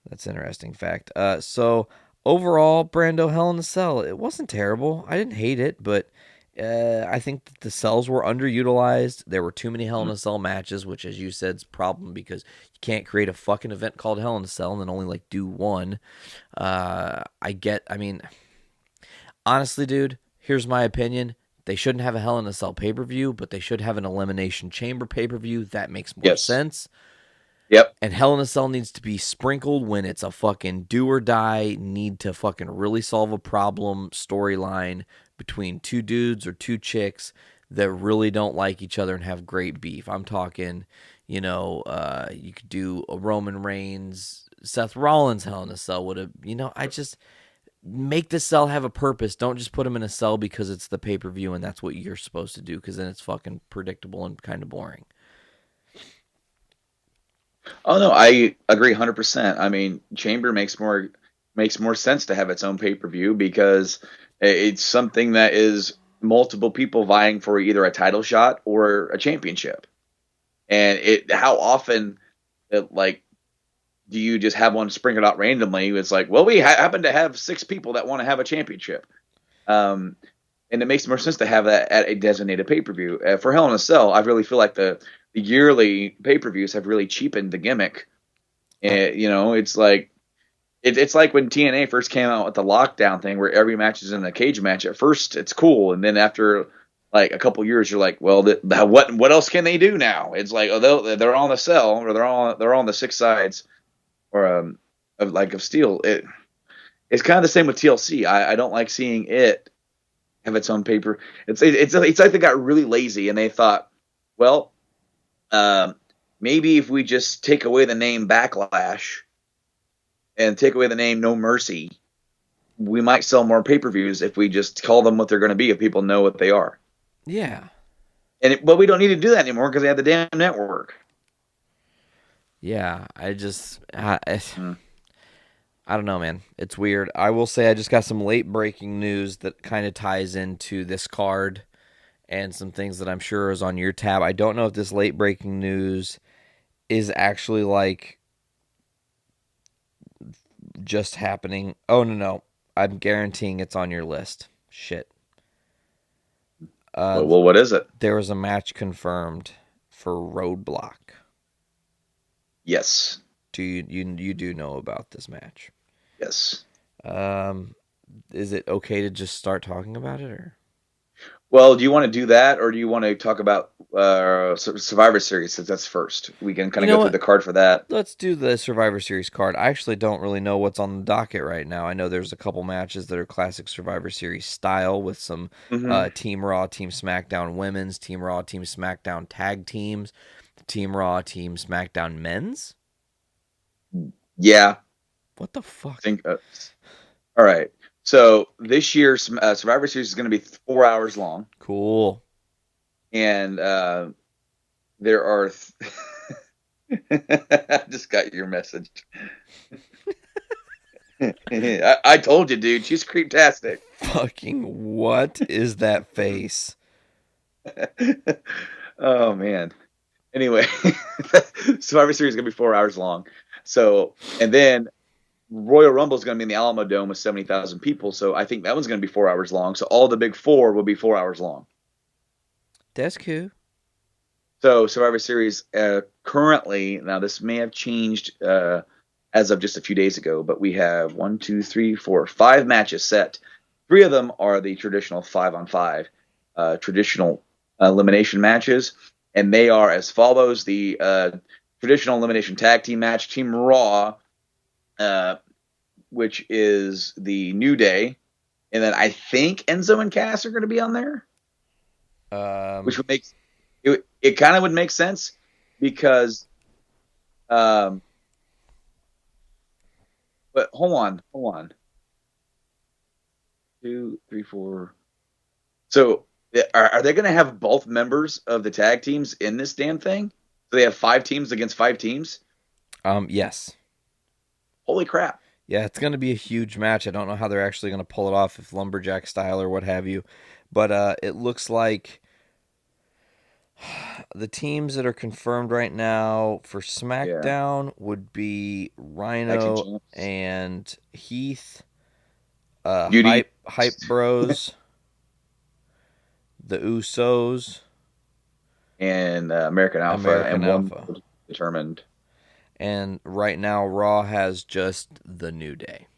That's an interesting fact. So overall, Brando, Hell in a Cell, it wasn't terrible. I didn't hate it, but I think that the cells were underutilized. There were too many Hell in a Cell matches, which, as you said, is a problem because you can't create a fucking event called Hell in a Cell and then only like do one. Honestly, dude, here's my opinion. They shouldn't have a Hell in a Cell pay-per-view, but they should have an Elimination Chamber pay-per-view. That makes more sense. Yep. And Hell in a Cell needs to be sprinkled when it's a fucking do or die, need to fucking really solve a problem storyline between two dudes or two chicks that really don't like each other and have great beef. I'm talking, you could do a Roman Reigns, Seth Rollins Hell in a Cell would have, I just make the cell have a purpose. Don't just put them in a cell because it's the pay-per-view and that's what you're supposed to do, because then it's fucking predictable and kind of boring. Oh no, I agree 100%. I mean, Chamber makes more sense to have its own pay-per-view because it's something that is multiple people vying for either a title shot or a championship. And how often do you just have one sprinkled out randomly? It's like, well, we happen to have 6 people that want to have a championship. And it makes more sense to have that at a designated pay-per-view. For Hell in a Cell, I really feel like the yearly pay-per-views have really cheapened the gimmick. And, it's like when TNA first came out with the lockdown thing where every match is in a cage match. At first, it's cool. And then after like a couple years, you're like, well, what else can they do now? It's like, oh, they're on the cell or they're on the 6 sides or of steel. It's kind of the same with TLC. I don't like seeing it have its own paper. It's like they got really lazy and they thought, well, maybe if we just take away the name Backlash and take away the name No Mercy, we might sell more pay-per-views if we just call them what they're going to be, if people know what they are. Yeah. But we don't need to do that anymore because they have the damn network. Yeah, I don't know, man. It's weird. I will say I just got some late breaking news that kind of ties into this card and some things that I'm sure is on your tab. I don't know if this late breaking news is actually like just happening. Oh, no. I'm guaranteeing it's on your list. Shit. Well, what is it? There was a match confirmed for Roadblock. Yes. Do you do know about this match? Yes. Is it okay to just start talking about it, or? Well, do you want to do that, or do you want to talk about Survivor Series, since that's first? We can kind of go through the card for that. Let's do the Survivor Series card. I actually don't really know what's on the docket right now. I know there's a couple matches that are classic Survivor Series style with some Team Raw, Team SmackDown women's, Team Raw, Team SmackDown tag teams, Team Raw, Team SmackDown men's. Yeah. What the fuck? All right. So this year's Survivor Series is going to be 4 hours long. Cool. And there are... I just got your message. I told you, dude. She's creeptastic. Fucking what is that face? Oh, man. Anyway, Survivor Series is going to be 4 hours long. So, and then Royal Rumble is going to be in the Alamo Dome with 70,000 people. So I think that one's going to be 4 hours long. So all the big 4 will be 4 hours long. That's cool. So Survivor Series currently, now this may have changed as of just a few days ago, but we have 1, 2, 3, 4, 5 matches set. 3 of them are the traditional 5-on-5 traditional elimination matches. And they are as follows: the traditional elimination tag team match, Team Raw, which is the New Day, and then I think Enzo and Cass are going to be on there, which would make it kind of would make sense because, but hold on, 2, 3, 4. So are they going to have both members of the tag teams in this damn thing? So they have 5 teams against 5 teams? Yes. Holy crap. Yeah, it's going to be a huge match. I don't know how they're actually going to pull it off, if lumberjack style or what have you. But it looks like the teams that are confirmed right now for SmackDown would be Rhino and Heath, Beauty. Hype Bros, the Usos, and American Alpha, and one determined. And right now, Raw has just the New Day.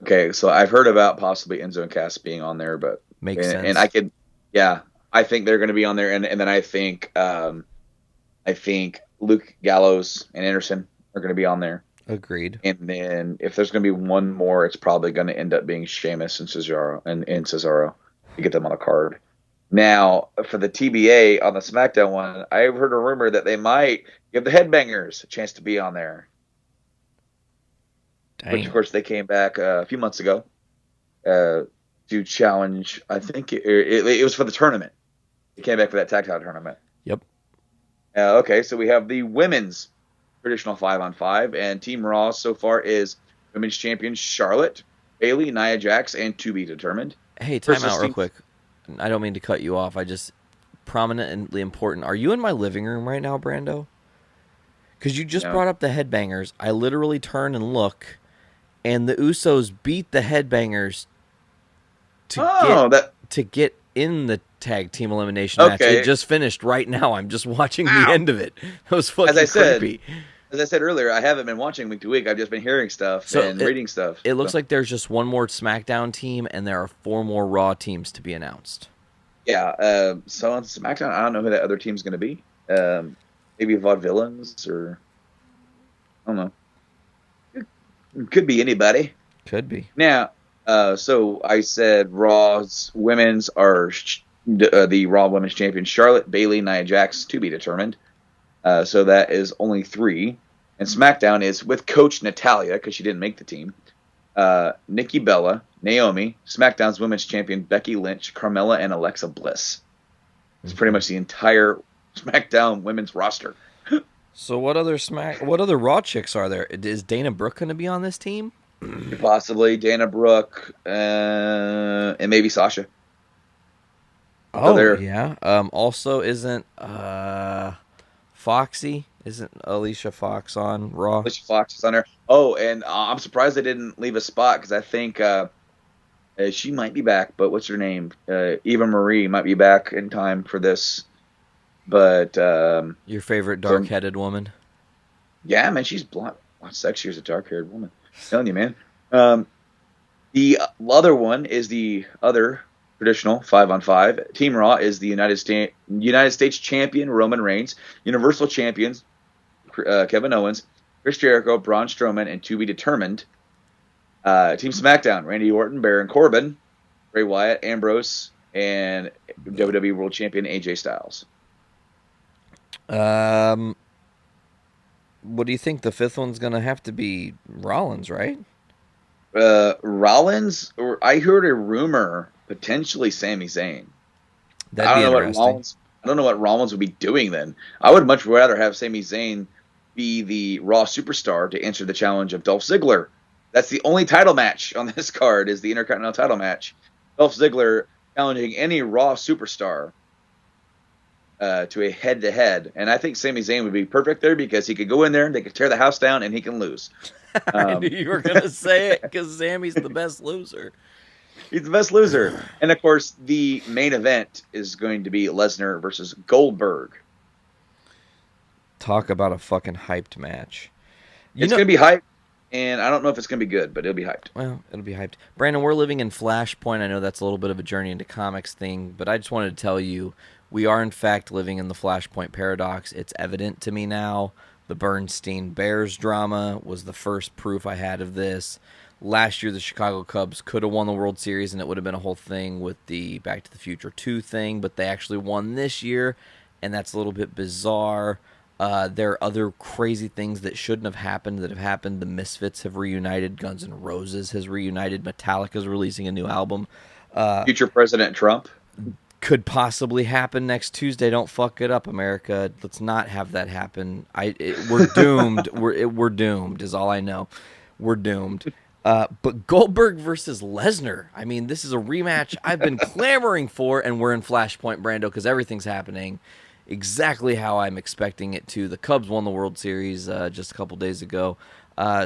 Okay, so I've heard about possibly Enzo and Cass being on there, but makes sense. And I could, yeah, I think they're going to be on there, and then I think Luke Gallows and Anderson are going to be on there. Agreed. And then if there's going to be one more, it's probably going to end up being Sheamus and Cesaro and Cesaro to get them on the card. Now, for the TBA on the SmackDown one, I've heard a rumor that they might give the Headbangers a chance to be on there. Dang. Which, of course, they came back a few months ago to challenge. I think it was for the tournament. They came back for that tag title tournament. Yep. Okay, so we have the women's traditional 5-on-5, and Team Raw so far is women's champion Charlotte, Bayley, Nia Jax, and to be determined. Hey, time out real quick. I don't mean to cut you off. I just prominently important. Are you in my living room right now, Brando? Because you just brought up the Headbangers. I literally turn and look, and the Usos beat the Headbangers to get in the tag team elimination match. It just finished right now. I'm just watching the end of it. That was fucking creepy. As I said earlier, I haven't been watching week to week. I've just been hearing stuff and reading stuff. It looks like there's just one more SmackDown team, and there are 4 more Raw teams to be announced. Yeah, so on SmackDown, I don't know who that other team's going to be. Maybe Vaudevillains, or I don't know. It could be anybody. Could be. Now, so I said Raw's women's are the Raw Women's Champion Charlotte, Bayley, Nia Jax to be determined. So that is only 3. And SmackDown is with Coach Natalya, because she didn't make the team. Nikki Bella, Naomi, SmackDown's Women's Champion Becky Lynch, Carmella, and Alexa Bliss. It's pretty much the entire SmackDown women's roster. So what other Raw chicks are there? Is Dana Brooke going to be on this team? Possibly Dana Brooke, and maybe Sasha. Oh, yeah. Also, isn't Foxy? Isn't Alicia Fox on Raw? Alicia Fox is on there. Oh, and I'm surprised they didn't leave a spot, because I think she might be back, but what's her name? Eva Marie might be back in time for this. But your favorite dark-headed woman? Yeah, man, she's blonde. Sexier as a dark-haired woman. I'm telling you, man. The other one is the other traditional 5-on-5. Team Raw is the United States champion Roman Reigns, Universal champions Kevin Owens, Chris Jericho, Braun Strowman, and to be determined. Team SmackDown: Randy Orton, Baron Corbin, Bray Wyatt, Ambrose, and WWE World Champion AJ Styles. What do you think? The 5th one's going to have to be Rollins, right? Rollins, or I heard a rumor, potentially Sami Zayn. That'd be interesting. I don't know what Rollins would be doing then. I would much rather have Sami Zayn be the Raw superstar to answer the challenge of Dolph Ziggler. That's the only title match on this card, is the Intercontinental title match. Dolph Ziggler challenging any Raw superstar to a head-to-head. And I think Sami Zayn would be perfect there, because he could go in there, they could tear the house down, and he can lose. I knew you were going to say it, because Sammy's the best loser. He's the best loser. And, of course, the main event is going to be Lesnar versus Goldberg. Talk about a fucking hyped match. It's going to be hyped, and I don't know if it's going to be good, but it'll be hyped. Well, it'll be hyped. Brandon, we're living in Flashpoint. I know that's a little bit of a journey into comics thing, but I just wanted to tell you, we are, in fact, living in the Flashpoint paradox. It's evident to me now. The Bernstein Bears drama was the first proof I had of this. Last year, the Chicago Cubs could have won the World Series, and it would have been a whole thing with the Back to the Future 2 thing, but they actually won this year, and that's a little bit bizarre. There are other crazy things that shouldn't have happened that have happened. The Misfits have reunited. Guns N' Roses has reunited. Metallica's releasing a new album. Future President Trump could possibly happen next Tuesday. Don't fuck it up, America. Let's not have that happen. We're doomed. We're doomed is all I know. we're doomed. But Goldberg versus Lesnar. I mean, this is a rematch I've been clamoring for, and we're in Flashpoint, Brando, because everything's happening exactly how I'm expecting it to. The Cubs won the World Series just a couple days ago.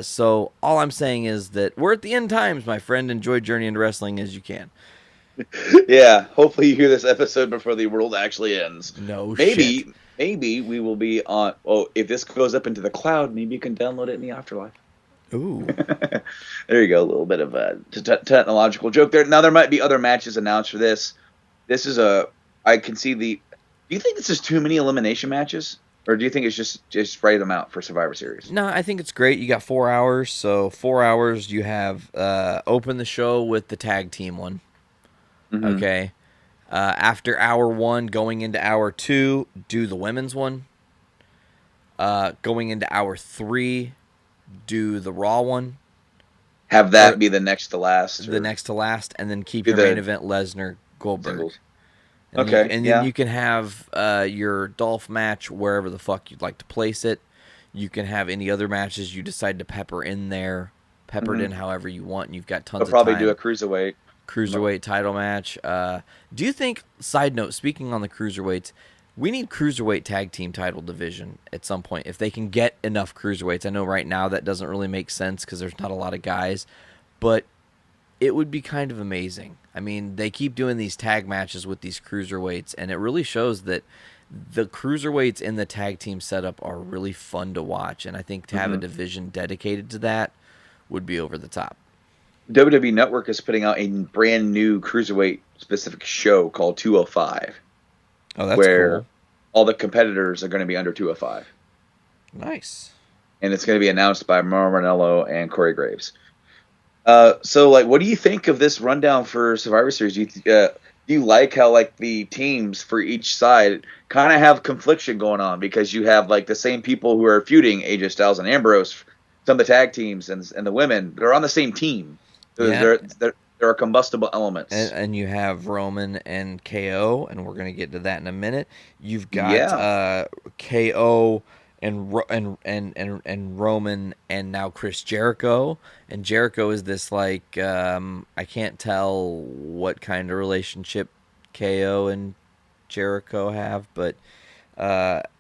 So all I'm saying is that we're at the end times, my friend. Enjoy Journey into Wrestling as you can. Yeah, hopefully you hear this episode before the world actually ends. No maybe, shit. Maybe we will be on. Oh, if this goes up into the cloud, maybe you can download it in the afterlife. Ooh. There you go. A little bit of a technological joke there. Now there might be other matches announced for this. This is I can see the. Do you think this is too many elimination matches, or do you think it's just spread them out for Survivor Series? No, I think it's great. You got 4 hours, so 4 hours. You have open the show with the tag team one. Mm-hmm. Okay. After hour 1, going into hour 2, do the women's one. Going into hour 3, do the Raw one. Have that be the next to last. The next to last, and then keep your main event Lesnar Goldberg. Singles. And okay. Then you can have your Dolph match wherever the fuck you'd like to place it. You can have any other matches you decide to pepper in there. Pepper it in however you want, and you've got tons of time. They'll probably do a cruiserweight title match. Do you think, side note, speaking on the cruiserweights, we need cruiserweight tag team title division at some point if they can get enough cruiserweights. I know right now that doesn't really make sense because there's not a lot of guys, but it would be kind of amazing. I mean, they keep doing these tag matches with these cruiserweights, and it really shows that the cruiserweights in the tag team setup are really fun to watch, and I think to have a division dedicated to that would be over the top. WWE Network is putting out a brand new cruiserweight specific show called 205. Oh, that's where cool. All the competitors are going to be under 205. Nice. And it's going to be announced by Mauro Ranallo and Corey Graves. So, what do you think of this rundown for Survivor Series? Do you like how, the teams for each side kind of have confliction going on? Because you have, the same people who are feuding, AJ Styles and Ambrose, some of the tag teams and the women, they're on the same team. So yeah. There are combustible elements. And you have Roman and KO, and we're going to get to that in a minute. You've got KO and Roman and now Chris Jericho. And Jericho is this, I can't tell what kind of relationship KO and Jericho have, but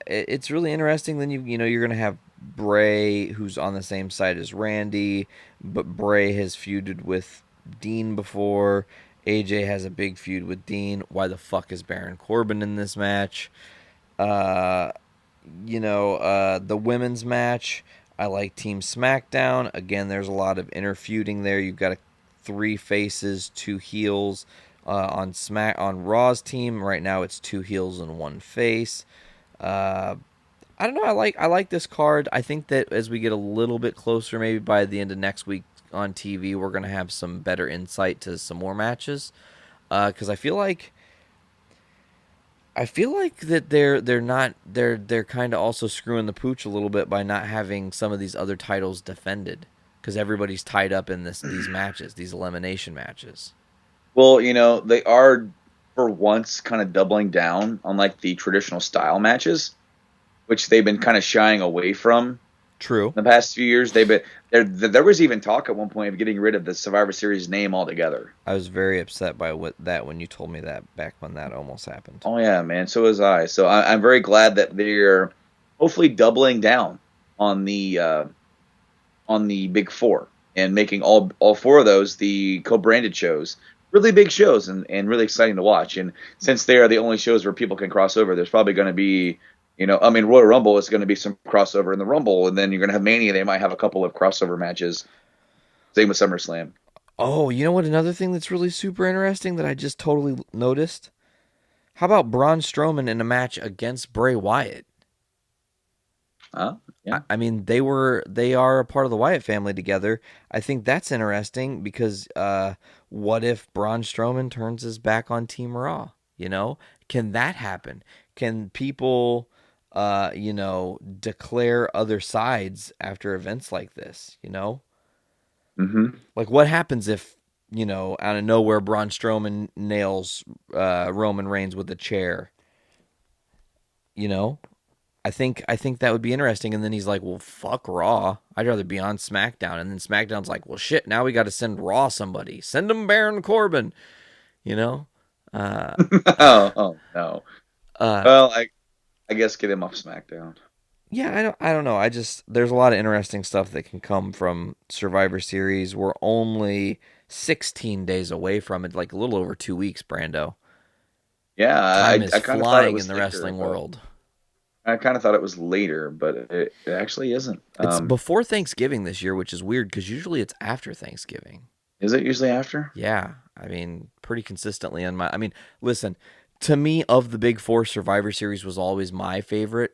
it's really interesting. Then you're going to have Bray, who's on the same side as Randy, but Bray has feuded with Dean before. AJ has a big feud with Dean. Why the fuck is Baron Corbin in this match? The women's match, I like Team SmackDown. Again, there's a lot of inner feuding there. You've got 3 faces, 2 heels. On Raw's team right now, it's 2 heels and 1 face. I don't know. I like this card. I think that as we get a little bit closer, maybe by the end of next week on TV, we're gonna have some better insight to some more matches. Because I feel like that they're kind of also screwing the pooch a little bit by not having some of these other titles defended, because everybody's tied up in these matches, these elimination matches. Well, they are for once kind of doubling down on the traditional style matches, which they've been kind of shying away from. True. In the past few years, there was even talk at one point of getting rid of the Survivor Series name altogether. I was very upset by that when you told me that back when that almost happened. Oh yeah, man. So was I. So I'm very glad that they're hopefully doubling down on the Big Four and making all 4 of those the co-branded shows. Really big shows and really exciting to watch. And since they are the only shows where people can cross over, there's probably going to be, Royal Rumble is going to be some crossover in the Rumble, and then you're going to have Mania. They might have a couple of crossover matches. Same with SummerSlam. Oh, you know what? Another thing that's really super interesting that I just totally noticed? How about Braun Strowman in a match against Bray Wyatt? Yeah. I mean, they are a part of the Wyatt family together. I think that's interesting because what if Braun Strowman turns his back on Team Raw? Can that happen? Can people, declare other sides after events like this? Mm-hmm. What happens if, out of nowhere, Braun Strowman nails Roman Reigns with a chair? think that would be interesting. And then he's like, well, fuck Raw. I'd rather be on SmackDown. And then SmackDown's like, well, shit, now we got to send Raw somebody. Send him Baron Corbin, you know? Oh no. Well, I guess get him off SmackDown. Yeah, I don't know. There's a lot of interesting stuff that can come from Survivor Series. We're only 16 days away from it, like a little over 2 weeks, Brando. Yeah, Time is I kind of thought it flying was in the later, wrestling world. I kind of thought it was later, but it actually isn't. It's before Thanksgiving this year, which is weird because usually it's after Thanksgiving. Is it usually after? Yeah, I mean, pretty consistently listen, to me, of the big four, Survivor Series was always my favorite.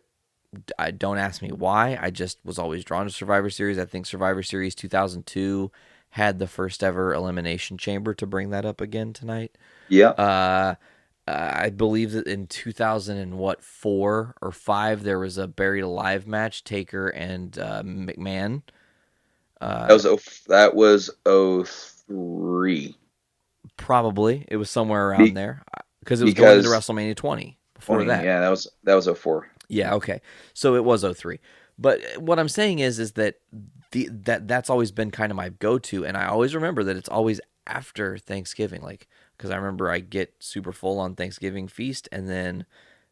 Don't ask me why. I just was always drawn to Survivor Series. I think Survivor Series 2002 had the first ever Elimination Chamber, to bring that up again tonight. Yeah. I believe that in 2004 or 5 there was a Buried Alive match, Taker and McMahon. That was 03. Probably it was somewhere around there because it was going into WrestleMania 20 before 20, that. Yeah, that was 04. Yeah, okay. So it was 03. But what I'm saying is that that's always been kind of my go-to, and I always remember that it's always after Thanksgiving, like, because I remember I get super full on Thanksgiving feast, and then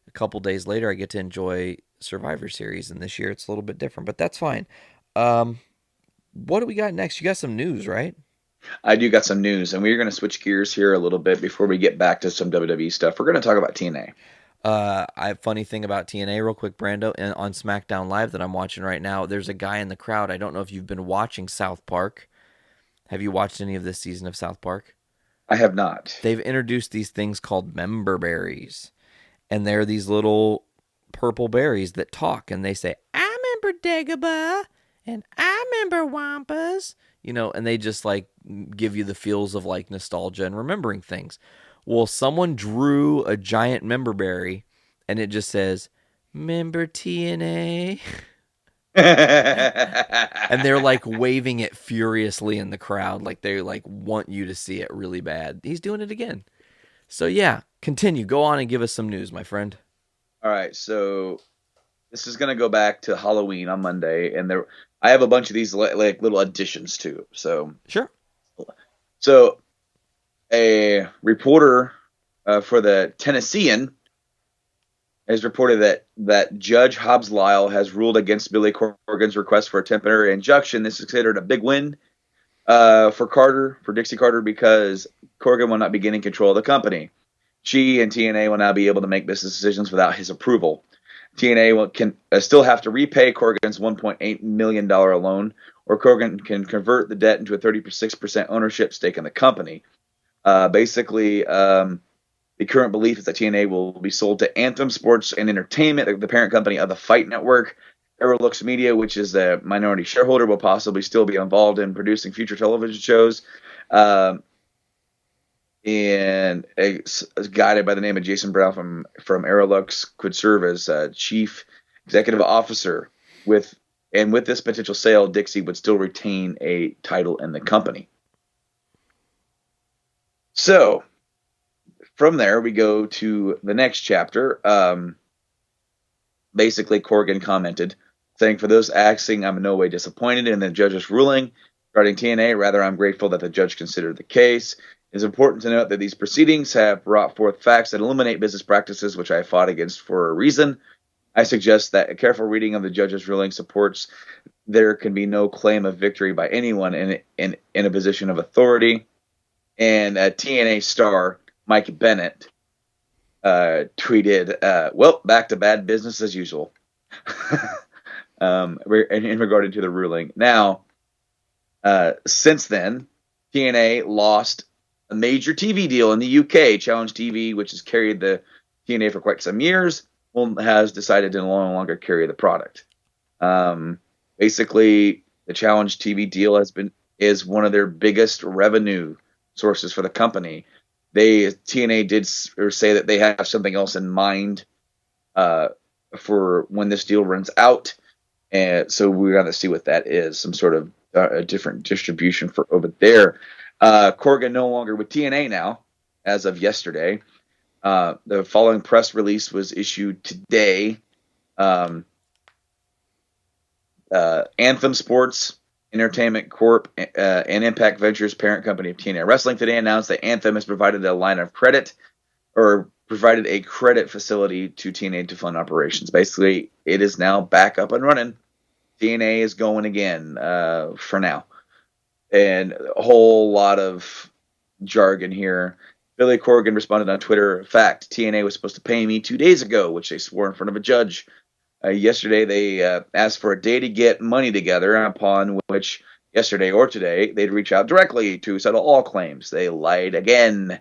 a couple days later I get to enjoy Survivor Series, and this year it's a little bit different, but that's fine. What do we got next? You got some news, right? I do got some news, and we're going to switch gears here a little bit before we get back to some WWE stuff. We're going to talk about TNA. Funny thing about TNA real quick, Brando, and on SmackDown Live that I'm watching right now, there's a guy in the crowd. I don't know if you've been watching South Park. Have you watched any of this season of South Park? I have not. They've introduced these things called member berries, and they're these little purple berries that talk, and they say, I remember Dagobah, and I remember Wampas, and they just like give you the feels of like nostalgia and remembering things. Well, someone drew a giant member berry, and it just says, "Member TNA," and they're like waving it furiously in the crowd, like they like want you to see it really bad. He's doing it again. So yeah, continue. Go on and give us some news, my friend. All right, so this is gonna go back to Halloween on Monday, and I have a bunch of these like little additions too. So sure. So a reporter for the Tennessean has reported that Judge Hobbs Lyle has ruled against Billy Corgan's request for a temporary injunction. This is considered a big win for Dixie Carter, because Corgan will not be gaining control of the company. She and TNA will now be able to make business decisions without his approval. TNA can still have to repay Corgan's $1.8 million loan, or Corgan can convert the debt into a 36% ownership stake in the company. Basically, the current belief is that TNA will be sold to Anthem Sports and Entertainment, the parent company of the Fight Network. Aerolux Media, which is a minority shareholder, will possibly still be involved in producing future television shows. And a guy by the name of Jason Brown from Aerolux could serve as chief executive officer. With this potential sale, Dixie would still retain a title in the company. So from there, we go to the next chapter. Basically, Corgan commented, saying, "For those asking, I'm in no way disappointed in the judge's ruling regarding TNA. Rather, I'm grateful that the judge considered the case. It is important to note that these proceedings have brought forth facts that eliminate business practices which I fought against for a reason. I suggest that a careful reading of the judge's ruling supports there can be no claim of victory by anyone in a position of authority." And TNA star Mike Bennett tweeted, "Well, back to bad business as usual." In regard to the ruling. Now, since then, TNA lost a major TV deal in the UK. Challenge TV, which has carried the TNA for quite some years, has decided to no longer carry the product. Basically, the Challenge TV deal is one of their biggest revenue sources for the company. TNA did say that they have something else in mind for when this deal runs out, and so we're going to see what that is. Some sort of a different distribution for over there. Corgan no longer with TNA now, as of yesterday. The following press release was issued today, Anthem Sports Entertainment Corp. And Impact Ventures, parent company of TNA Wrestling, today announced that Anthem has provided a line of credit, or provided a credit facility to TNA to fund operations. Basically, it is now back up and running. TNA is going again for now. And a whole lot of jargon here. Billy Corgan responded on Twitter, fact, TNA was supposed to pay me 2 days ago, which they swore in front of a judge. Yesterday, they asked for a day to get money together, upon which yesterday or today, they'd reach out directly to settle all claims. They lied again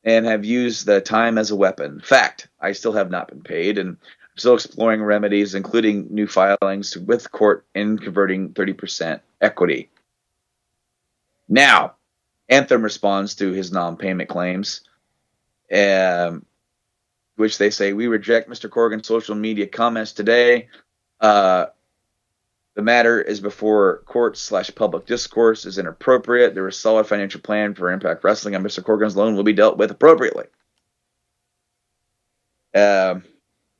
and have used the time as a weapon. Fact, I still have not been paid, and I'm still exploring remedies, including new filings with court and converting 30% equity. Now, Anthem responds to his non-payment claims, which they say, we reject Mr. Corgan's social media comments today. The matter is before court/public discourse is inappropriate. There is a solid financial plan for Impact Wrestling, and Mr. Corgan's loan will be dealt with appropriately.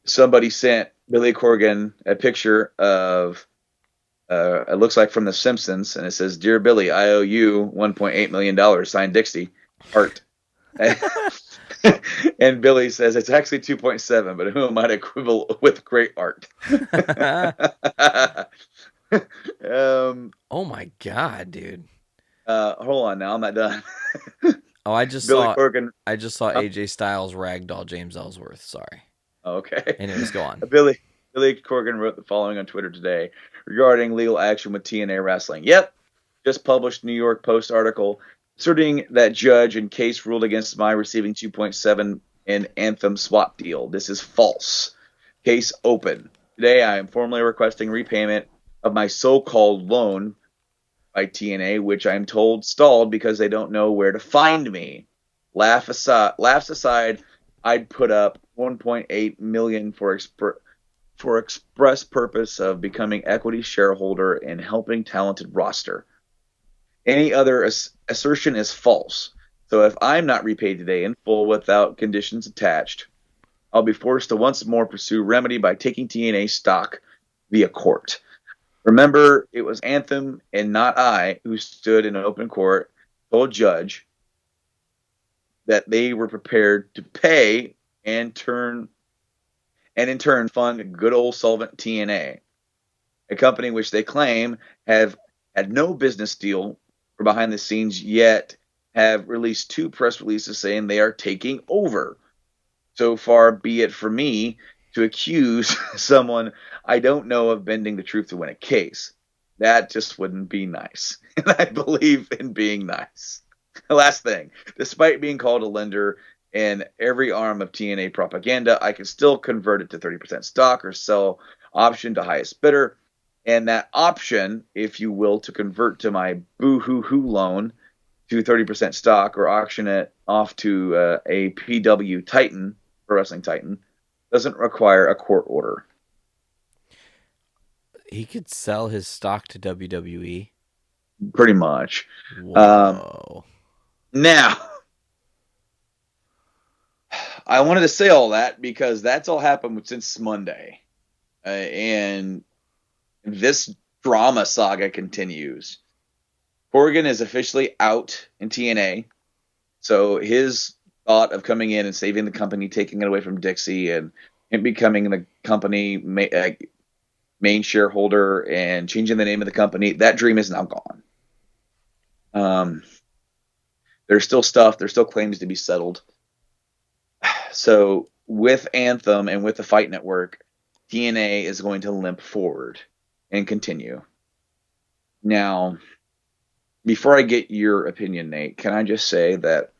Somebody sent Billy Corgan a picture of, it looks like from The Simpsons, and it says, Dear Billy, I owe you $1.8 million, signed Dixie, Art. And Billy says, it's actually 2.7, but who am I to quibble with great art? Oh my God, dude. Hold on now, I'm not done. Oh, I just Billy saw Corgan. AJ Styles ragdoll James Ellsworth. Sorry. Okay. Anyways, go on. Billy Corgan wrote the following on Twitter today regarding legal action with TNA Wrestling. Yep, just published New York Post article asserting that judge and case ruled against my receiving 2.7 in Anthem swap deal. This is false. Case open. Today I am formally requesting repayment of my so-called loan by TNA, which I'm told stalled because they don't know where to find me. Laughs aside, I'd put up $1.8 million for express purpose of becoming equity shareholder and helping talented roster. Any other assertion is false. So if I'm not repaid today in full without conditions attached, I'll be forced to once more pursue remedy by taking TNA stock via court. Remember, it was Anthem and not I who stood in an open court, told judge that they were prepared to pay and in turn fund good old solvent TNA, a company which they claim have had no business deal or behind the scenes yet have released 2 press releases saying they are taking over. So far be it for me to accuse someone I don't know of bending the truth to win a case. That just wouldn't be nice. And I believe in being nice. Last thing, despite being called a lender in every arm of TNA propaganda, I can still convert it to 30% stock or sell option to highest bidder. And that option, if you will, to convert to my boo-hoo-hoo loan to 30% stock or auction it off to a PW Titan, Pro Wrestling Titan, doesn't require a court order. He could sell his stock to WWE. Pretty much. Whoa. Now, I wanted to say all that because that's all happened since Monday. And this drama saga continues. Corgan is officially out in TNA. So his thought of coming in and saving the company, taking it away from Dixie, and becoming the company main shareholder and changing the name of the company, that dream is now gone. There's still stuff. There's still claims to be settled. So with Anthem and with the Fight Network, TNA is going to limp forward and continue. Now, before I get your opinion, Nate, can I just say that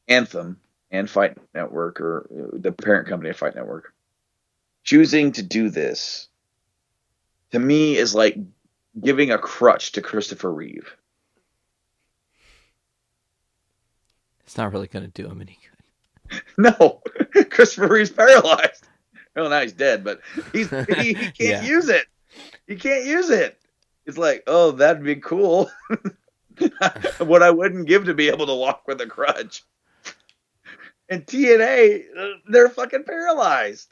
Anthem and Fight Network, or the parent company of Fight Network, choosing to do this, to me, is like giving a crutch to Christopher Reeve. It's not really going to do him any good. No, Christopher Reeve's paralyzed. Well, now he's dead, but he can't use it. He can't use it. It's like, oh, that'd be cool. What I wouldn't give to be able to walk with a crutch. And TNA, they're fucking paralyzed.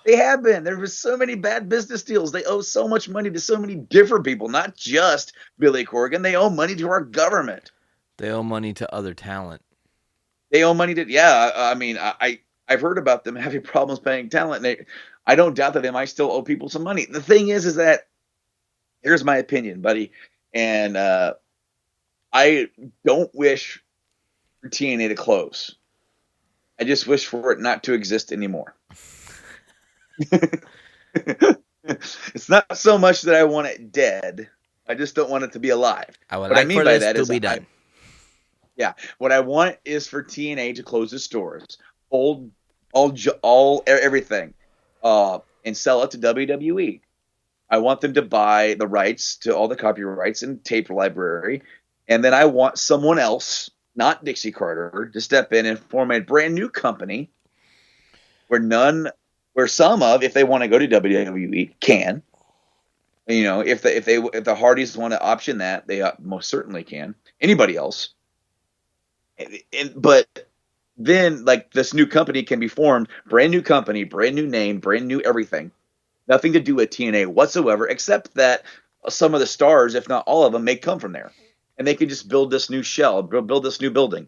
They have been. There was so many bad business deals. They owe so much money to so many different people, not just Billy Corgan. They owe money to our government. They owe money to other talent. They owe money to, I mean, I've heard about them having problems paying talent. And I don't doubt that they might still owe people some money. The thing is that, here's my opinion, buddy. And I don't wish for TNA to close. I just wish for it not to exist anymore. It's not so much that I want it dead. I just don't want it to be alive. What I mean by that is, be done. What I want is for TNA to close its doors, hold everything, and sell it to WWE. I want them to buy the rights to all the copyrights and tape library, and then I want someone else, not Dixie Carter, to step in and form a brand new company where some of, if they want to go to WWE, can. You know, if the Hardys want to option that, they most certainly can. Anybody else, but then like this new company can be formed, brand new company, brand new name, brand new everything, nothing to do with TNA whatsoever, except that some of the stars, if not all of them, may come from there, and they can just build this new shell, build this new building,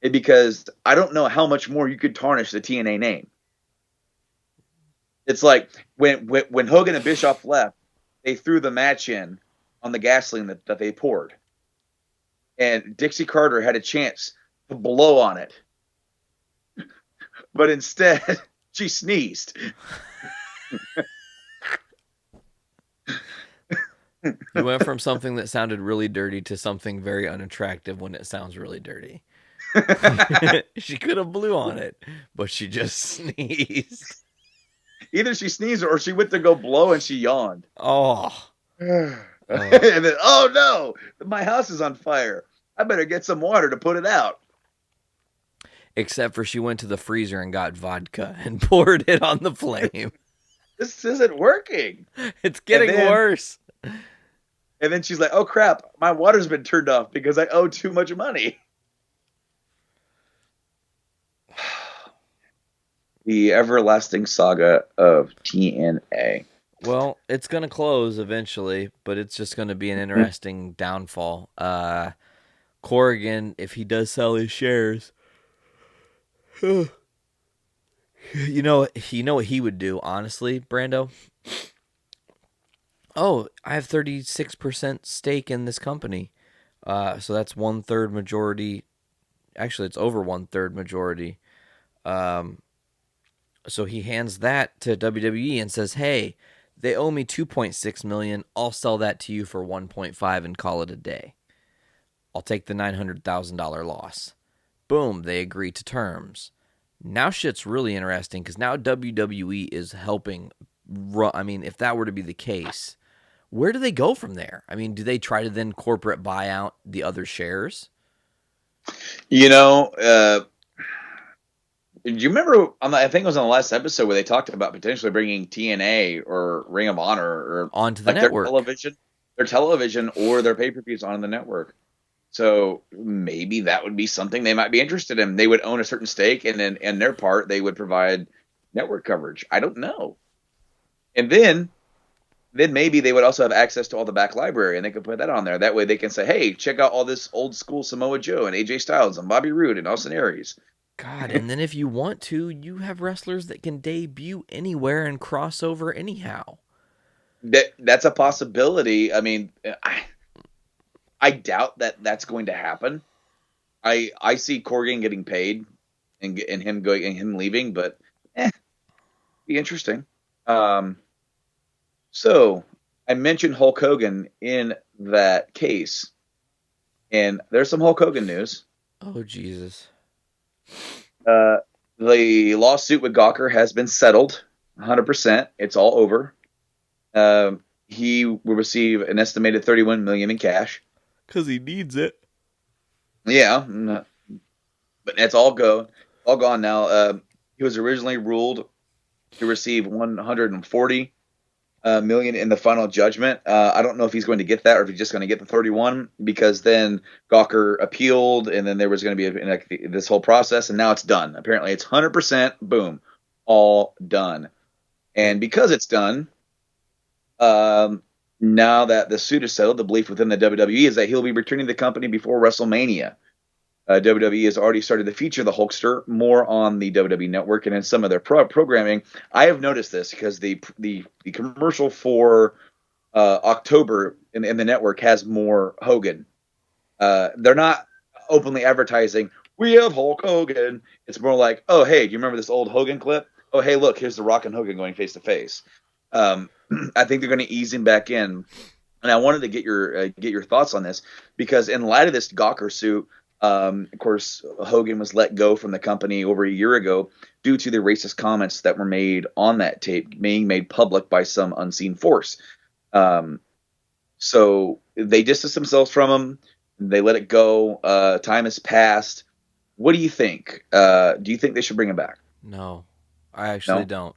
because I don't know how much more you could tarnish the TNA name. It's like when Hogan and Bischoff left, they threw the match in on the gasoline that they poured. And Dixie Carter had a chance to blow on it. But instead, she sneezed. You went from something that sounded really dirty to something very unattractive when it sounds really dirty. She could have blew on it, but she just sneezed. Either she sneezed or she went to go blow and she yawned. Oh. And then, oh no, my house is on fire. I better get some water to put it out. Except for she went to the freezer and got vodka and poured it on the flame. This isn't working. It's getting worse. And then she's like, oh crap, my water's been turned off because I owe too much money. The everlasting saga of TNA. Well, it's going to close eventually, but it's just going to be an interesting downfall. Corgan, if he does sell his shares, you know what he would do, honestly, Brando? Oh, I have 36% stake in this company. So that's 1/3 majority. Actually, it's over 1/3 majority. So he hands that to WWE and says, hey, they owe me $2.6 million. I'll sell that to you for $1.5 and call it a day. I'll take the $900,000 loss. Boom, they agree to terms. Now shit's really interesting because now WWE is helping. I mean, if that were to be the case, where do they go from there? I mean, do they try to then corporate buy out the other shares? You know, do you remember, I think it was on the last episode where they talked about potentially bringing TNA or Ring of Honor or onto the network, their television or their pay-per-views on the network. So maybe that would be something they might be interested in. They would own a certain stake, and then in their part, they would provide network coverage. I don't know. And then maybe they would also have access to all the back library, and they could put that on there. That way they can say, hey, check out all this old school Samoa Joe and AJ Styles and Bobby Roode and Austin Aries. God, and then if you want to, you have wrestlers that can debut anywhere and cross over anyhow. That's a possibility. I mean, I doubt that that's going to happen. I see Corgan getting paid and him going and him leaving, but be interesting. So I mentioned Hulk Hogan in that case, and there's some Hulk Hogan news. Oh Jesus! The lawsuit with Gawker has been settled 100%. It's all over. He will receive an estimated $31 million in cash because he needs it. Yeah, but it's all gone now. He was originally ruled to receive 140. million in the final judgment. I don't know if he's going to get that or if he's just going to get the 31, because then Gawker appealed, and then there was going to be this whole process, and now it's done. Apparently, it's 100%. Boom, all done. And because it's done, now that the suit is settled, the belief within the WWE is that he'll be returning to the company before WrestleMania. WWE has already started to feature the Hulkster more on the WWE Network and in some of their programming. I have noticed this because the commercial for October in the network has more Hogan. They're not openly advertising, we have Hulk Hogan. It's more like, oh, hey, do you remember this old Hogan clip? Oh, hey, look, here's the Rock and Hogan going face to face. I think they're going to ease him back in. And I wanted to get your thoughts on this, because in light of this Gawker suit, of course, Hogan was let go from the company over a year ago due to the racist comments that were made on that tape being made public by some unseen force. So they distanced themselves from him. They let it go. Time has passed. What do you think? Do you think they should bring him back? No, I actually don't.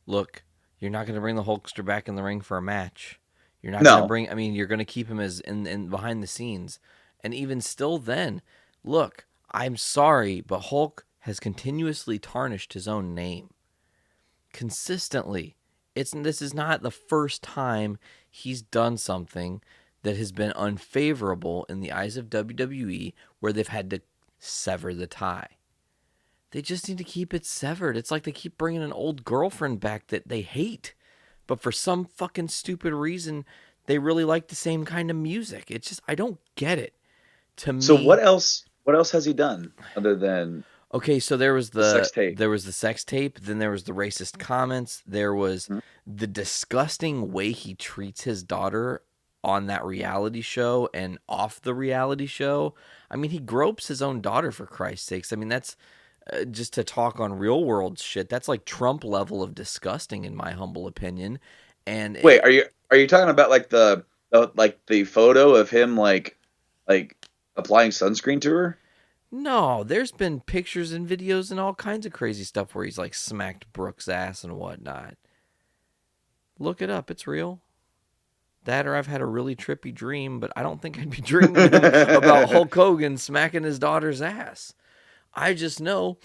Look, you're not going to bring the Hulkster back in the ring for a match. You're not going to bring. I mean, you're going to keep him as in behind the scenes. And even still then, look, I'm sorry, but Hulk has continuously tarnished his own name. Consistently. This is not the first time he's done something that has been unfavorable in the eyes of WWE where they've had to sever the tie. They just need to keep it severed. It's like they keep bringing an old girlfriend back that they hate. But for some fucking stupid reason, they really like the same kind of music. It's just, I don't get it. So what else has he done other than so there was the sex tape? There was the sex tape, then there was the racist comments, there was the disgusting way he treats his daughter on that reality show and off the reality show. I mean, he gropes his own daughter, for Christ's sakes. I mean, that's just to talk on real world shit. That's like Trump level of disgusting, in my humble opinion. And wait, are you talking about like the photo of him like applying sunscreen to her? No, there's been pictures and videos and all kinds of crazy stuff where he's like smacked Brooke's ass and whatnot. Look it up. It's real. That, or I've had a really trippy dream, but I don't think I'd be dreaming about Hulk Hogan smacking his daughter's ass. I just know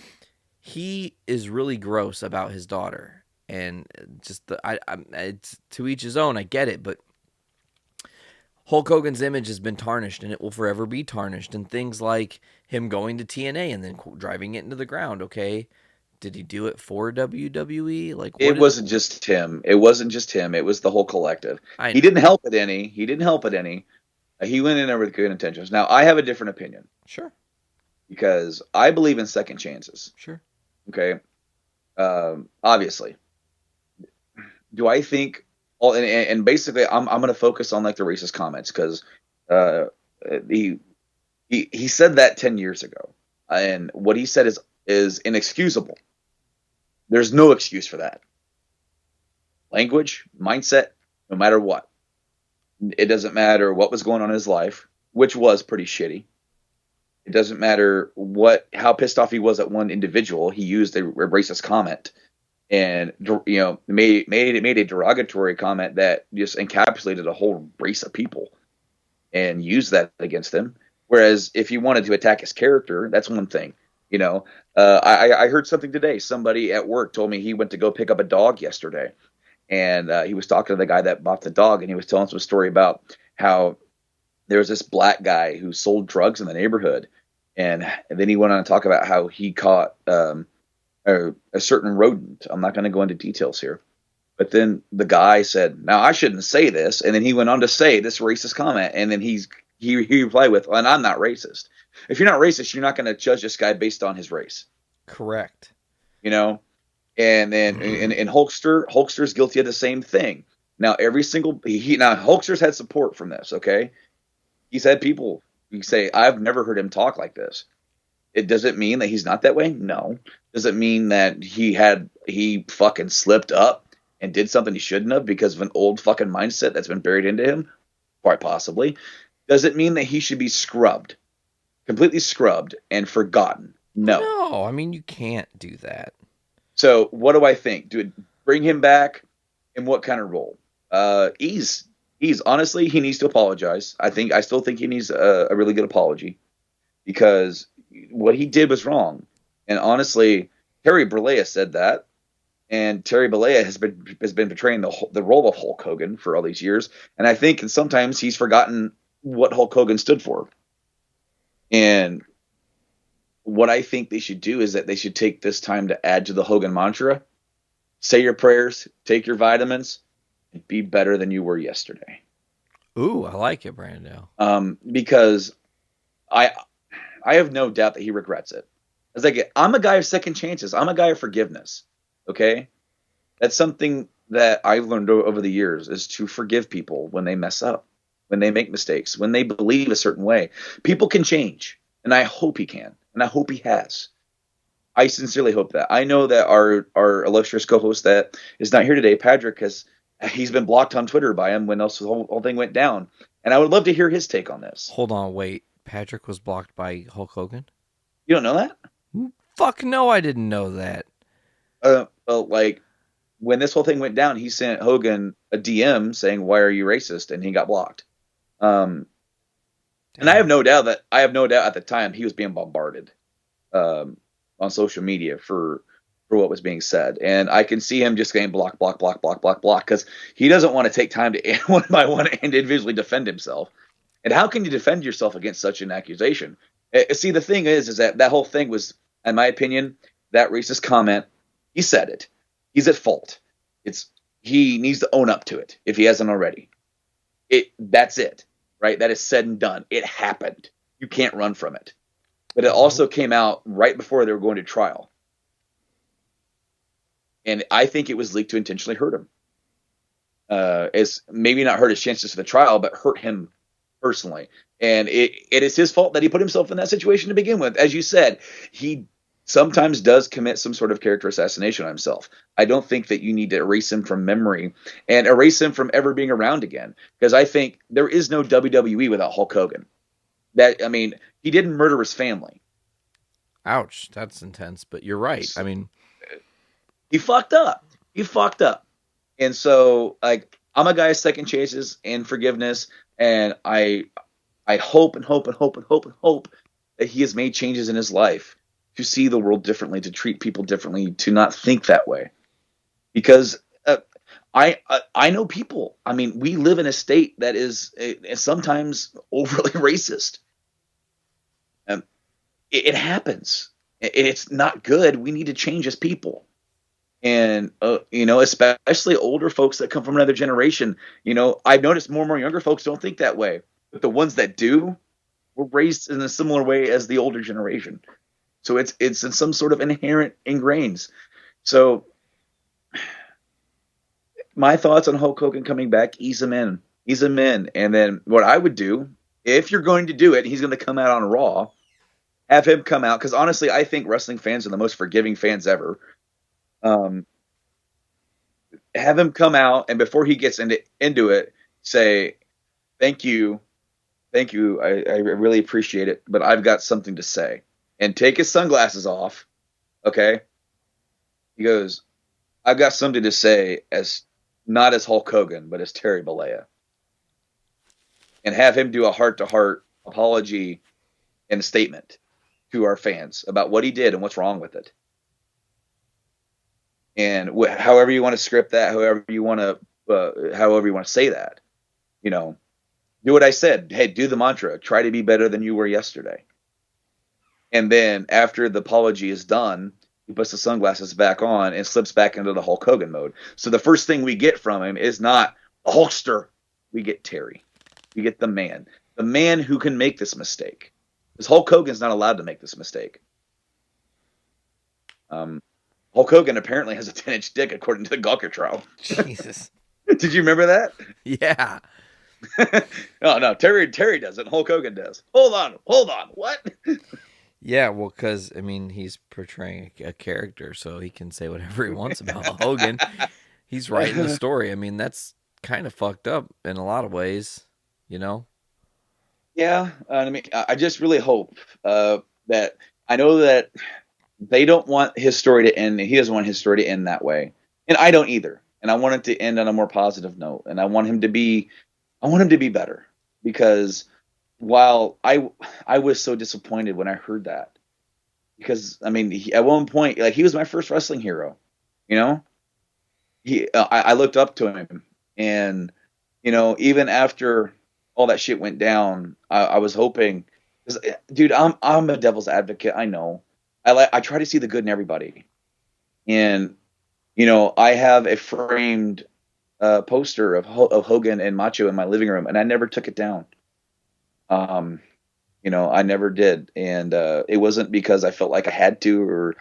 he is really gross about his daughter. And just, it's to each his own. I get it, but Hulk Hogan's image has been tarnished, and it will forever be tarnished. And things like him going to TNA and then driving it into the ground, okay? Did he do it for WWE? It wasn't just him. It wasn't just him. It was the whole collective. He didn't help it any. He went in there with good intentions. Now, I have a different opinion. Sure. Because I believe in second chances. Sure. Okay. Obviously. Do I think... And basically, I'm going to focus on like the racist comments, because he said that 10 years ago, and what he said is inexcusable. There's no excuse for that. Language, mindset, no matter what. It doesn't matter what was going on in his life, which was pretty shitty. It doesn't matter how pissed off he was at one individual. He used a racist comment. And made a derogatory comment that just encapsulated a whole race of people and used that against him. Whereas if you wanted to attack his character, that's one thing. I heard something today. Somebody at work told me he went to go pick up a dog yesterday, and he was talking to the guy that bought the dog, and he was telling some story about how there was this black guy who sold drugs in the neighborhood, and then he went on to talk about how he caught a certain rodent. I'm not going to go into details here. But then the guy said, now I shouldn't say this. And then he went on to say this racist comment. And then he replied with, and I'm not racist. If you're not racist, you're not going to judge this guy based on his race. Correct. And then and Hulkster's guilty of the same thing. Now, Hulkster's had support from this, okay? He's had people say, I've never heard him talk like this. It doesn't mean that he's not that way. No. Does it mean that he fucking slipped up and did something he shouldn't have because of an old fucking mindset that's been buried into him? Quite possibly. Does it mean that he should be completely scrubbed and forgotten? No. No, I mean, you can't do that. So what do I think? Bring him back In what kind of role? He's honestly, he needs to apologize. I still think he needs a really good apology because what he did was wrong. And honestly, Terry Bollea said that, and Terry Bollea has been portraying the role of Hulk Hogan for all these years. And I think sometimes he's forgotten what Hulk Hogan stood for. And what I think they should do is that they should take this time to add to the Hogan mantra. Say your prayers, take your vitamins, and be better than you were yesterday. Ooh, I like it, Brando. Because I have no doubt that he regrets it. It's like, I'm a guy of second chances. I'm a guy of forgiveness. Okay? That's something that I've learned over the years, is to forgive people when they mess up, when they make mistakes, when they believe a certain way. People can change, and I hope he can, and I hope he has. I sincerely hope that. I know that our illustrious co-host that is not here today, Padriac, he's been blocked on Twitter by him when the whole thing went down. And I would love to hear his take on this. Hold on, wait. Padriac was blocked by Hulk Hogan? You don't know that? Fuck no, I didn't know that. Like, when this whole thing went down, he sent Hogan a DM saying, "Why are you racist?" And he got blocked. And I have no doubt at the time he was being bombarded on social media for what was being said. And I can see him just getting block, because he doesn't want to take time to one by one individually defend himself. And how can you defend yourself against such an accusation? See, the thing is that whole thing was, in my opinion, that racist comment, he said it. He's at fault. He needs to own up to it if he hasn't already. That's it, right? That is said and done. It happened. You can't run from it. But it also came out right before they were going to trial. And I think it was leaked to intentionally hurt him. As maybe not hurt his chances for the trial, but hurt him personally. And it is his fault that he put himself in that situation to begin with. As you said, he sometimes does commit some sort of character assassination on himself. I don't think that you need to erase him from memory and erase him from ever being around again. Because I think there is no WWE without Hulk Hogan. He didn't murder his family. Ouch, that's intense, but you're right. I mean, he fucked up. And so, like, I'm a guy of second chances and forgiveness, and I hope that he has made changes in his life to see the world differently, to treat people differently, to not think that way. Because I know people. I mean, we live in a state that is sometimes overly racist. It happens. It's not good. We need to change as people. And, especially older folks that come from another generation. I've noticed more and more younger folks don't think that way. But the ones that do were raised in a similar way as the older generation. So it's in some sort of inherent ingrains. So my thoughts on Hulk Hogan coming back, ease him in. And then what I would do, if you're going to do it, he's going to come out on Raw, have him come out, because honestly, I think wrestling fans are the most forgiving fans ever. Have him come out, and before he gets into it, say, thank you, I really appreciate it, but I've got something to say. And take his sunglasses off, okay? He goes, I've got something to say, as not as Hulk Hogan, but as Terry Bollea. And have him do a heart-to-heart apology and a statement to our fans about what he did and what's wrong with it. And however you want to script that, however you want to say that, do what I said. Hey, do the mantra. Try to be better than you were yesterday. And then after the apology is done, he puts the sunglasses back on and slips back into the Hulk Hogan mode. So the first thing we get from him is not a Hulkster. We get Terry. We get the man who can make this mistake. Because Hulk Hogan's not allowed to make this mistake. Hulk Hogan apparently has a 10-inch dick, according to the Gawker trial. Jesus. Did you remember that? Yeah. No, Terry doesn't. Hulk Hogan does. Hold on. What? Yeah, well, because, he's portraying a character, so he can say whatever he wants about Hogan. He's writing the story. That's kind of fucked up in a lot of ways, Yeah, I just really hope that, I know that they don't want his story to end. He doesn't want his story to end that way. And I don't either. and I want it to end on a more positive note, and I want him to be better, because while I was so disappointed when I heard that, because I mean, at one point, like, he was my first wrestling hero, you know. I looked up to him, and even after all that shit went down, I was hoping, 'cause, dude, I'm a devil's advocate. I know. I try to see the good in everybody, and I have a framed poster of Hogan and Macho in my living room, and I never took it down. I never did, and it wasn't because I felt like I had to, or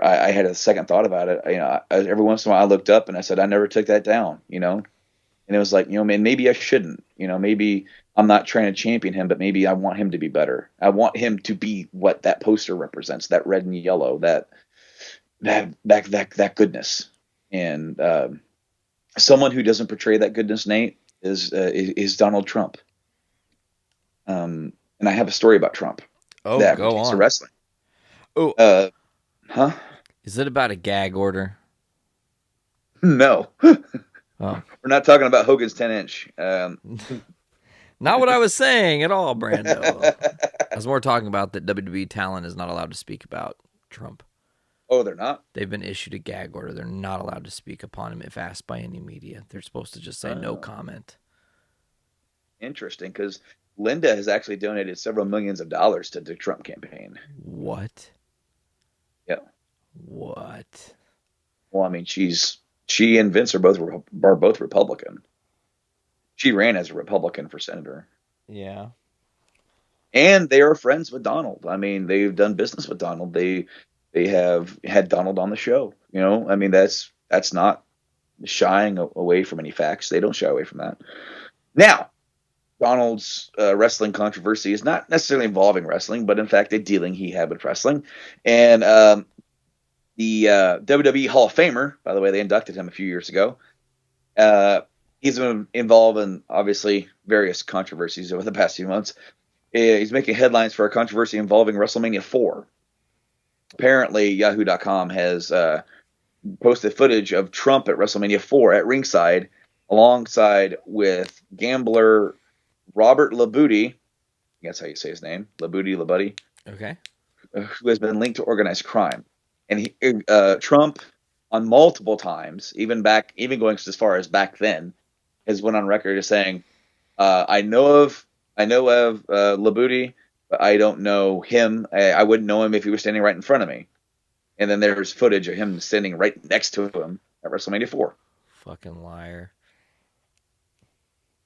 I had a second thought about it. Every once in a while I looked up and I said, I never took that down. And it was like, man, maybe I shouldn't. Maybe I'm not trying to champion him, but maybe I want him to be better. I want him to be what that poster represents, that red and yellow, that goodness. And someone who doesn't portray that goodness, Nate, is Donald Trump. And I have a story about Trump. Oh, that go on. To wrestling. Oh, huh? Is it about a gag order? No. Oh. We're not talking about Hogan's 10-inch. Not what I was saying at all, Brando. I was more talking about that WWE talent is not allowed to speak about Trump. Oh, they're not? They've been issued a gag order. They're not allowed to speak upon him if asked by any media. They're supposed to just say no comment. Interesting, because Linda has actually donated several millions of dollars to the Trump campaign. What? Yeah. What? Well, I mean, she and Vince are both Republican. She ran as a Republican for senator. Yeah. And they are friends with Donald. I mean, they've done business with Donald. They have had Donald on the show. I mean, that's not shying away from any facts. They don't shy away from that. Now, Donald's wrestling controversy is not necessarily involving wrestling, but in fact a dealing he had with wrestling. And the WWE Hall of Famer, by the way, they inducted him a few years ago. He's been involved in, obviously, various controversies over the past few months. He's making headlines for a controversy involving WrestleMania 4. Apparently, Yahoo.com has posted footage of Trump at WrestleMania 4 at ringside, alongside with gambler Robert Labuddy. That's how you say his name, Labuddy. Okay. Who has been linked to organized crime. And Trump, on multiple times, even going as far as back then, has went on record as saying, "I know of Labuddy, but I don't know him. I wouldn't know him if he was standing right in front of me." And then there's footage of him standing right next to him at WrestleMania 4. Fucking liar.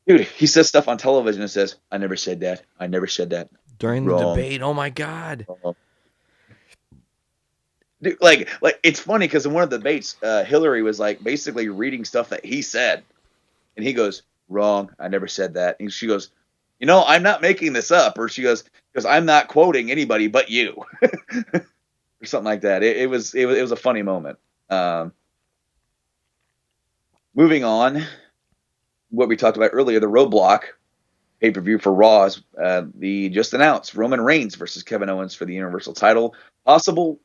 Dude, he says stuff on television and says, I never said that. During the debate, oh my God. Dude, like it's funny because in one of the debates, Hillary was like basically reading stuff that he said. And he goes, wrong, I never said that. And she goes, I'm not making this up. Or she goes, because I'm not quoting anybody but you. Or something like that. It was a funny moment. Moving on, what we talked about earlier, the Roadblock pay-per-view for Raw is the just announced Roman Reigns versus Kevin Owens for the Universal title. Possible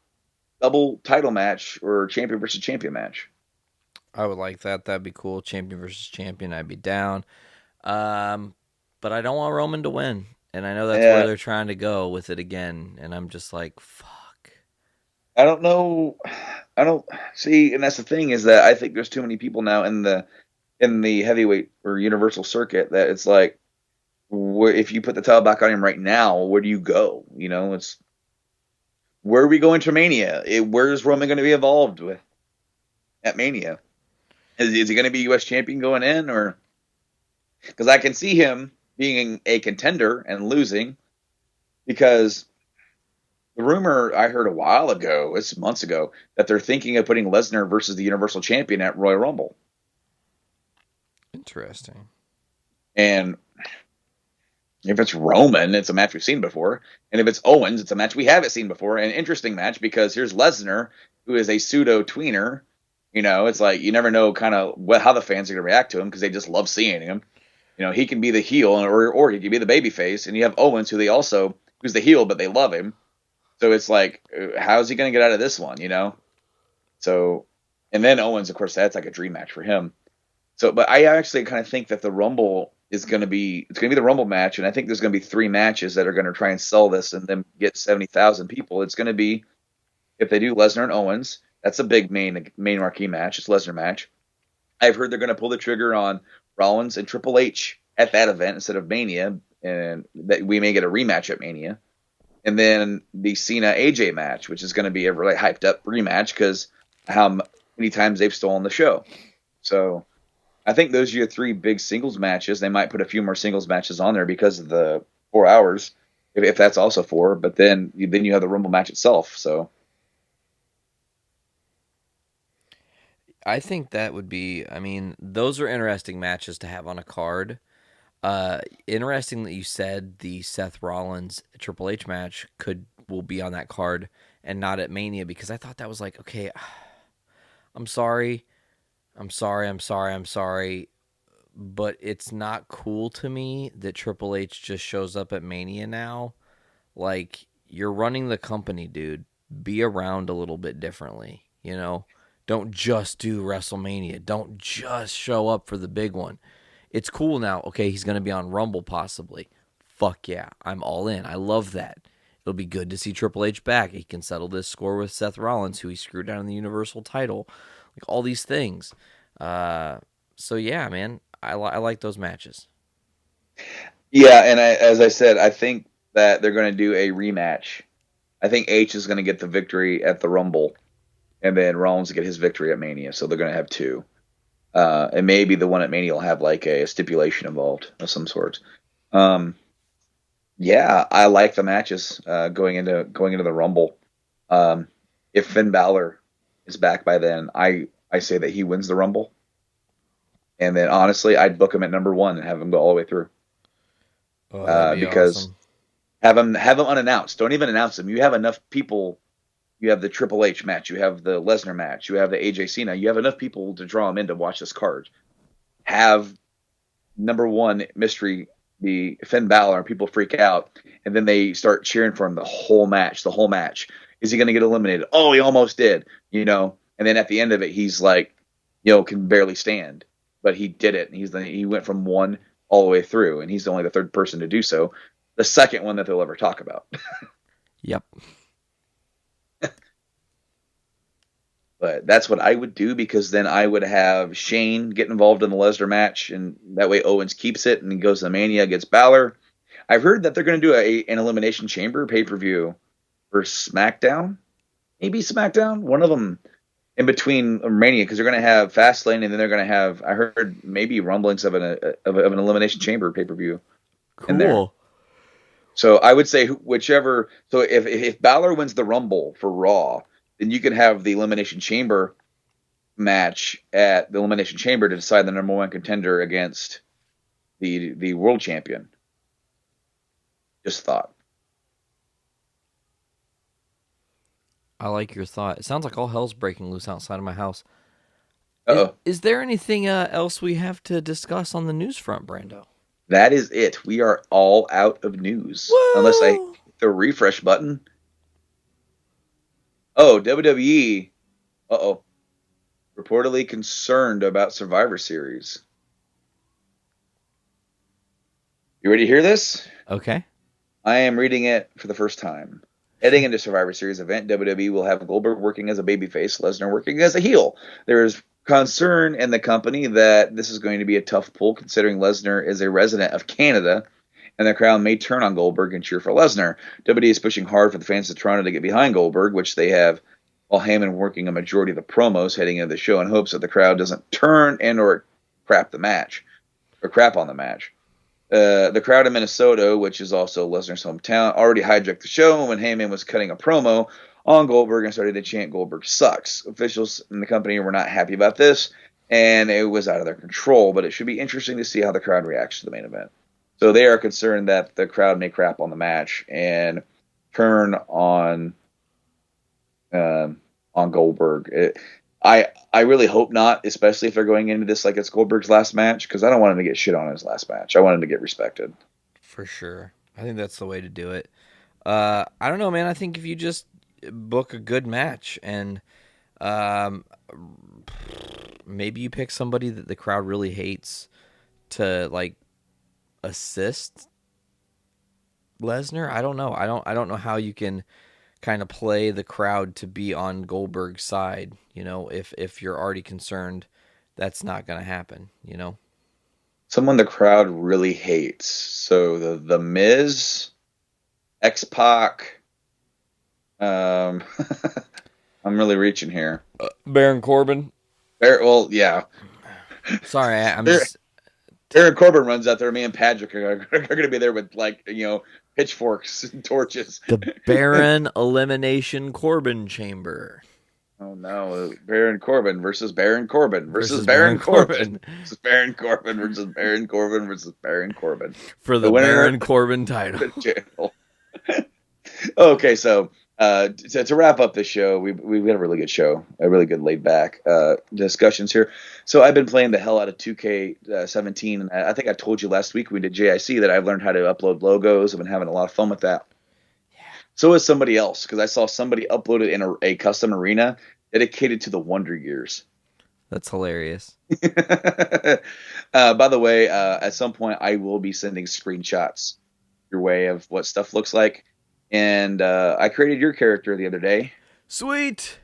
double title match or champion versus champion match. I would like that. That'd be cool. Champion versus champion. I'd be down. But I don't want Roman to win. And I know that's where they're trying to go with it again. And I'm just like, fuck. I don't know. I don't see. And that's the thing, is that I think there's too many people now in the heavyweight or universal circuit that it's like, if you put the title back on him right now, where do you go? It's, where are we going to Mania? Where's Roman going to be involved with at Mania? Is he going to be U.S. champion going in, or because I can see him being a contender and losing, because the rumor I heard a while ago, it's months ago, that they're thinking of putting Lesnar versus the Universal Champion at Royal Rumble. Interesting. And if it's Roman, it's a match we've seen before. And if it's Owens, it's a match we haven't seen before. An interesting match, because here's Lesnar, who is a pseudo-tweener. It's like you never know kind of how the fans are going to react to him, because they just love seeing him. He can be the heel or he can be the babyface. And you have Owens, who's the heel, but they love him. So it's like, how's he going to get out of this one, So, And then Owens, of course, that's like a dream match for him. So, but I actually kind of think that the Rumble is going to be, it's going to be the Rumble match. And I think there's going to be 3 matches that are going to try and sell this and then get 70,000 people. It's going to be, if they do Lesnar and Owens, that's a big main marquee match. It's a Lesnar match. I've heard they're going to pull the trigger on Rollins and Triple H at that event instead of Mania, and that we may get a rematch at Mania. And then the Cena AJ match, which is going to be a really hyped up rematch because how many times they've stolen the show. So I think those are your 3 big singles matches. They might put a few more singles matches on there because of the 4 hours, if that's also 4. But then you have the Rumble match itself. So I think that would be, I mean, those are interesting matches to have on a card. Interesting that you said the Seth Rollins Triple H match will be on that card and not at Mania, because I thought that was like, okay, I'm sorry, but it's not cool to me that Triple H just shows up at Mania now. Like, you're running the company, dude. Be around a little bit differently, you know? Don't just do WrestleMania. Don't just show up for the big one. It's cool now. Okay, he's going to be on Rumble possibly. Fuck yeah. I'm all in. I love that. It'll be good to see Triple H back. He can settle this score with Seth Rollins, who he screwed down in the Universal title. Like, all these things. So, yeah, man. I like those matches. yeah, and as I said, I think that they're going to do a rematch. I think H is going to get the victory at the Rumble, and then Rollins will get his victory at Mania. So they're going to have 2. And maybe the one at Mania will have like a stipulation involved of some sort. Yeah, I like the matches going into the Rumble. If Finn Balor is back by then, I say that he wins the Rumble. And then honestly, I'd book him at number 1 and have him go all the way through. Oh, that'd be because awesome. have him unannounced. Don't even announce him. You have enough people. You have the Triple H match. You have the Lesnar match. You have the AJ Cena. You have enough people to draw them in to watch this card. Have number 1 mystery be Finn Balor, and people freak out, and then they start cheering for him the whole match. The whole match. Is he going to get eliminated? Oh, he almost did. You know. And then at the end of it, he's like, can barely stand, but he did it. And he went from 1 all the way through, and he's only the 3rd person to do so. The 2nd one that they'll ever talk about. Yep. But that's what I would do, because then I would have Shane get involved in the Lesnar match, and that way Owens keeps it and he goes to Mania against Balor. I've heard that they're going to do an Elimination Chamber pay-per-view for SmackDown. Maybe SmackDown? One of them in between Mania, because they're going to have Fastlane, and then they're going to have, I heard, maybe rumblings of an Elimination Chamber pay-per-view. Cool. So I would say whichever. So if Balor wins the Rumble for Raw, then you can have the Elimination Chamber match at the Elimination Chamber to decide the number 1 contender against the world champion. Just thought. I like your thought. It sounds like all hell's breaking loose outside of my house. Uh-oh. Is there anything else we have to discuss on the news front, Brando? That is it. We are all out of news. Whoa. Unless I hit the refresh button. Oh, WWE. Uh-oh. Reportedly concerned about Survivor Series. You ready to hear this? Okay. I am reading it for the first time. Heading into Survivor Series event, WWE will have Goldberg working as a babyface, Lesnar working as a heel. There is concern in the company that this is going to be a tough pull, considering Lesnar is a resident of Canada, and the crowd may turn on Goldberg and cheer for Lesnar. WWE is pushing hard for the fans of Toronto to get behind Goldberg, which they have, while Heyman working a majority of the promos heading into the show in hopes that the crowd doesn't turn and or crap on the match. The crowd in Minnesota, which is also Lesnar's hometown, already hijacked the show when Heyman was cutting a promo on Goldberg and started to chant Goldberg sucks. Officials in the company were not happy about this, and it was out of their control, but it should be interesting to see how the crowd reacts to the main event. So they are concerned that the crowd may crap on the match and turn on Goldberg. I really hope not, especially if they're going into this like it's Goldberg's last match, because I don't want him to get shit on his last match. I want him to get respected. For sure. I think that's the way to do it. I don't know, man. I think if you just book a good match and maybe you pick somebody that the crowd really hates to like assist Lesnar. I don't know. I don't know how you can kind of play the crowd to be on Goldberg's side, if you're already concerned that's not going to happen, Someone the crowd really hates. So the Miz, X-Pac, I'm really reaching here. Baron Corbin. Well, yeah. Sorry, I'm just... Baron Corbin runs out there. Me and Padriac are going to be there with pitchforks and torches. The Baron Elimination Corbin Chamber. Oh no! Baron Corbin versus Baron Corbin versus Baron Corbin versus Baron Corbin versus Baron Corbin versus Baron Corbin for the Baron Corbin title. Okay, so to wrap up the show, we've got a really good show, a really good laid back discussions here. So I've been playing the hell out of 2K17, and I think I told you last week we did JIC that I've learned how to upload logos. I've been having a lot of fun with that. So is somebody else, because I saw somebody upload it in a custom arena dedicated to the Wonder Years. That's hilarious. By the way, at some point I will be sending screenshots your way of what stuff looks like. And I created your character the other day. Sweet.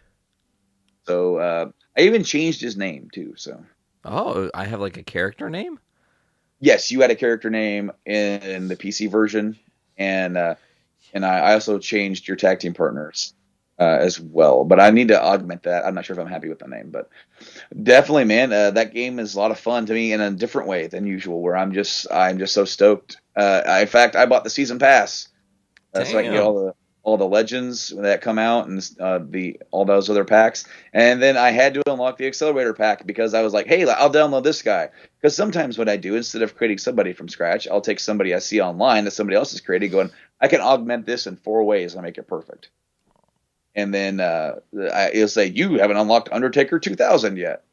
So I even changed his name too. So. Oh, I have like a character name? Yes, you had a character name in the PC version, and I also changed your tag team partners as well. But I need to augment that. I'm not sure if I'm happy with the name, but definitely, man, that game is a lot of fun to me in a different way than usual. Where I'm just so stoked. In fact, I bought the season pass so I can get all the legends that come out and all those other packs. And then I had to unlock the accelerator pack because I was like, hey, I'll download this guy. Because sometimes what I do, instead of creating somebody from scratch, I'll take somebody I see online that somebody else has created, going, I can augment this in 4 ways and make it perfect. And then it'll say, you haven't unlocked Undertaker 2000 yet.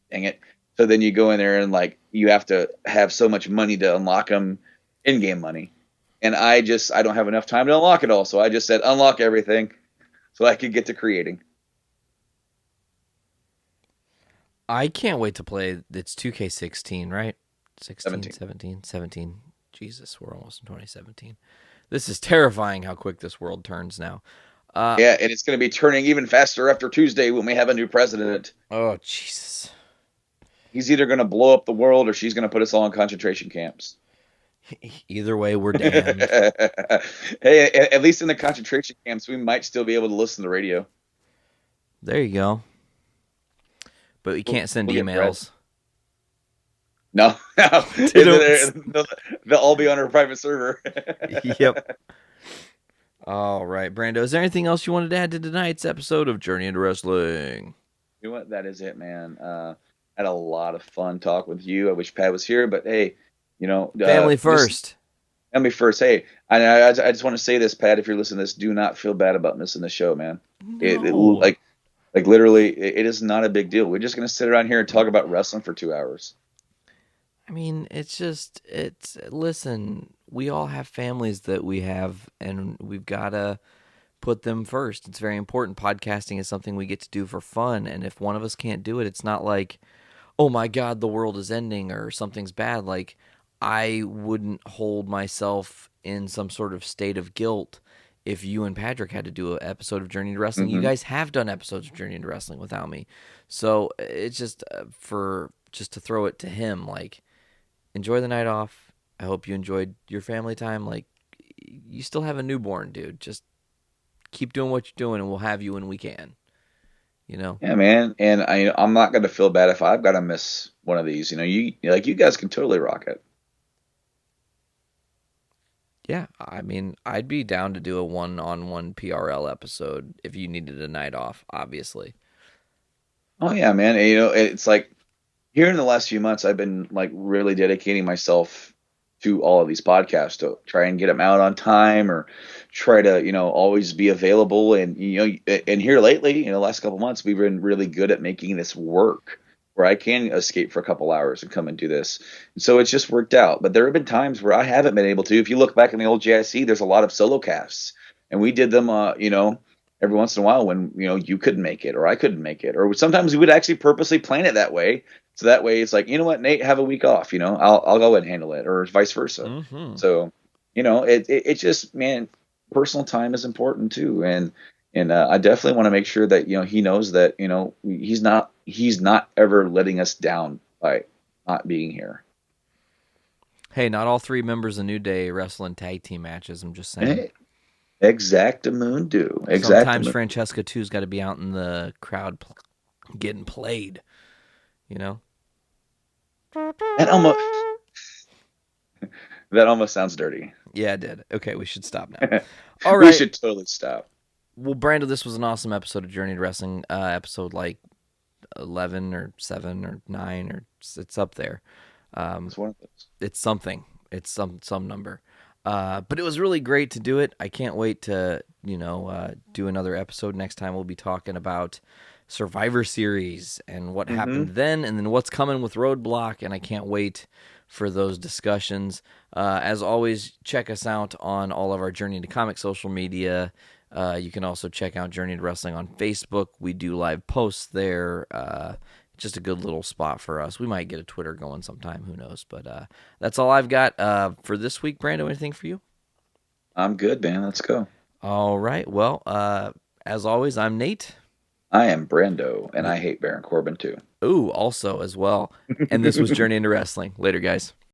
Dang it. So then you go in there and you have to have so much money to unlock them, in-game money. And I don't have enough time to unlock it all. So I just said, unlock everything so I could get to creating. I can't wait to play. It's 2K16, right? 17. Jesus, we're almost in 2017. This is terrifying how quick this world turns now. Yeah, and it's going to be turning even faster after Tuesday when we have a new president. Oh, Jesus. He's either going to blow up the world or she's going to put us all in concentration camps. Either way, we're damned. Hey, at least in the concentration camps, we might still be able to listen to the radio. There you go. But we can't send emails. No. They'll all be on our private server. Yep. All right, Brando, is there anything else you wanted to add to tonight's episode of Journey into Wrestling? You know what? That is it, man. I had a lot of fun talking with you. I wish Pat was here, but hey, family first. Family first. Hey, I just want to say this, Pat. If you're listening to this, do not feel bad about missing the show, man. No. Literally, it is not a big deal. We're just gonna sit around here and talk about wrestling for 2 hours. I mean, listen, we all have families that we have, and we've got to put them first. It's very important. Podcasting is something we get to do for fun, and if one of us can't do it, it's not like, oh my God, the world is ending or something's bad. Like, I wouldn't hold myself in some sort of state of guilt if you and Padriac had to do an episode of Journey to Wrestling. You guys have done episodes of Journey to Wrestling without me. So it's just just to throw it to him, enjoy the night off. I hope you enjoyed your family time. You still have a newborn, dude. Just keep doing what you're doing, and we'll have you when we can. Yeah, man. And I'm not going to feel bad if I've got to miss one of these. You guys can totally rock it. Yeah, I mean, I'd be down to do a one-on-one PRL episode if you needed a night off, obviously. Oh yeah, man. It's here in the last few months, I've been really dedicating myself to all of these podcasts to try and get them out on time, or try to always be available. And and here lately, the last couple months, we've been really good at making this work, where I can escape for a couple hours and come and do this. And so it's just worked out. But there have been times where I haven't been able to. If you look back in the old JIC, there's a lot of solo casts, and we did them, every once in a while when, you couldn't make it or I couldn't make it, or sometimes we would actually purposely plan it that way. So that way it's like, you know what, Nate, have a week off, I'll go ahead and handle it, or vice versa. Mm-hmm. So, it just, man, personal time is important too. And I definitely want to make sure that, he knows that, he's not ever letting us down by not being here. Hey, not all 3 members of New Day wrestle in tag team matches. I'm just saying. Hey, exactamundo. Sometimes Francesca too's got to be out in the crowd getting played. That almost sounds dirty. Yeah, it did. Okay, we should stop now. All right. We should totally stop. Well, Brando, this was an awesome episode of Journey to Wrestling. Episode like 11 or 7 or 9, or it's up there. It's one of those. It's something. It's some number. But it was really great to do it. I can't wait to do another episode. Next time we'll be talking about Survivor Series and what happened then, and then what's coming with Roadblock, and I can't wait for those discussions. As always, check us out on all of our Journey to Comics social media. You can also check out Journey to Wrestling on Facebook. We do live posts there. Just a good little spot for us. We might get a Twitter going sometime. Who knows? But that's all I've got for this week. Brando, anything for you? I'm good, man. Let's go. All right. Well, as always, I'm Nate. I am Brando, and I hate Baron Corbin too. Ooh, also as well. And this was Journey into Wrestling. Later, guys.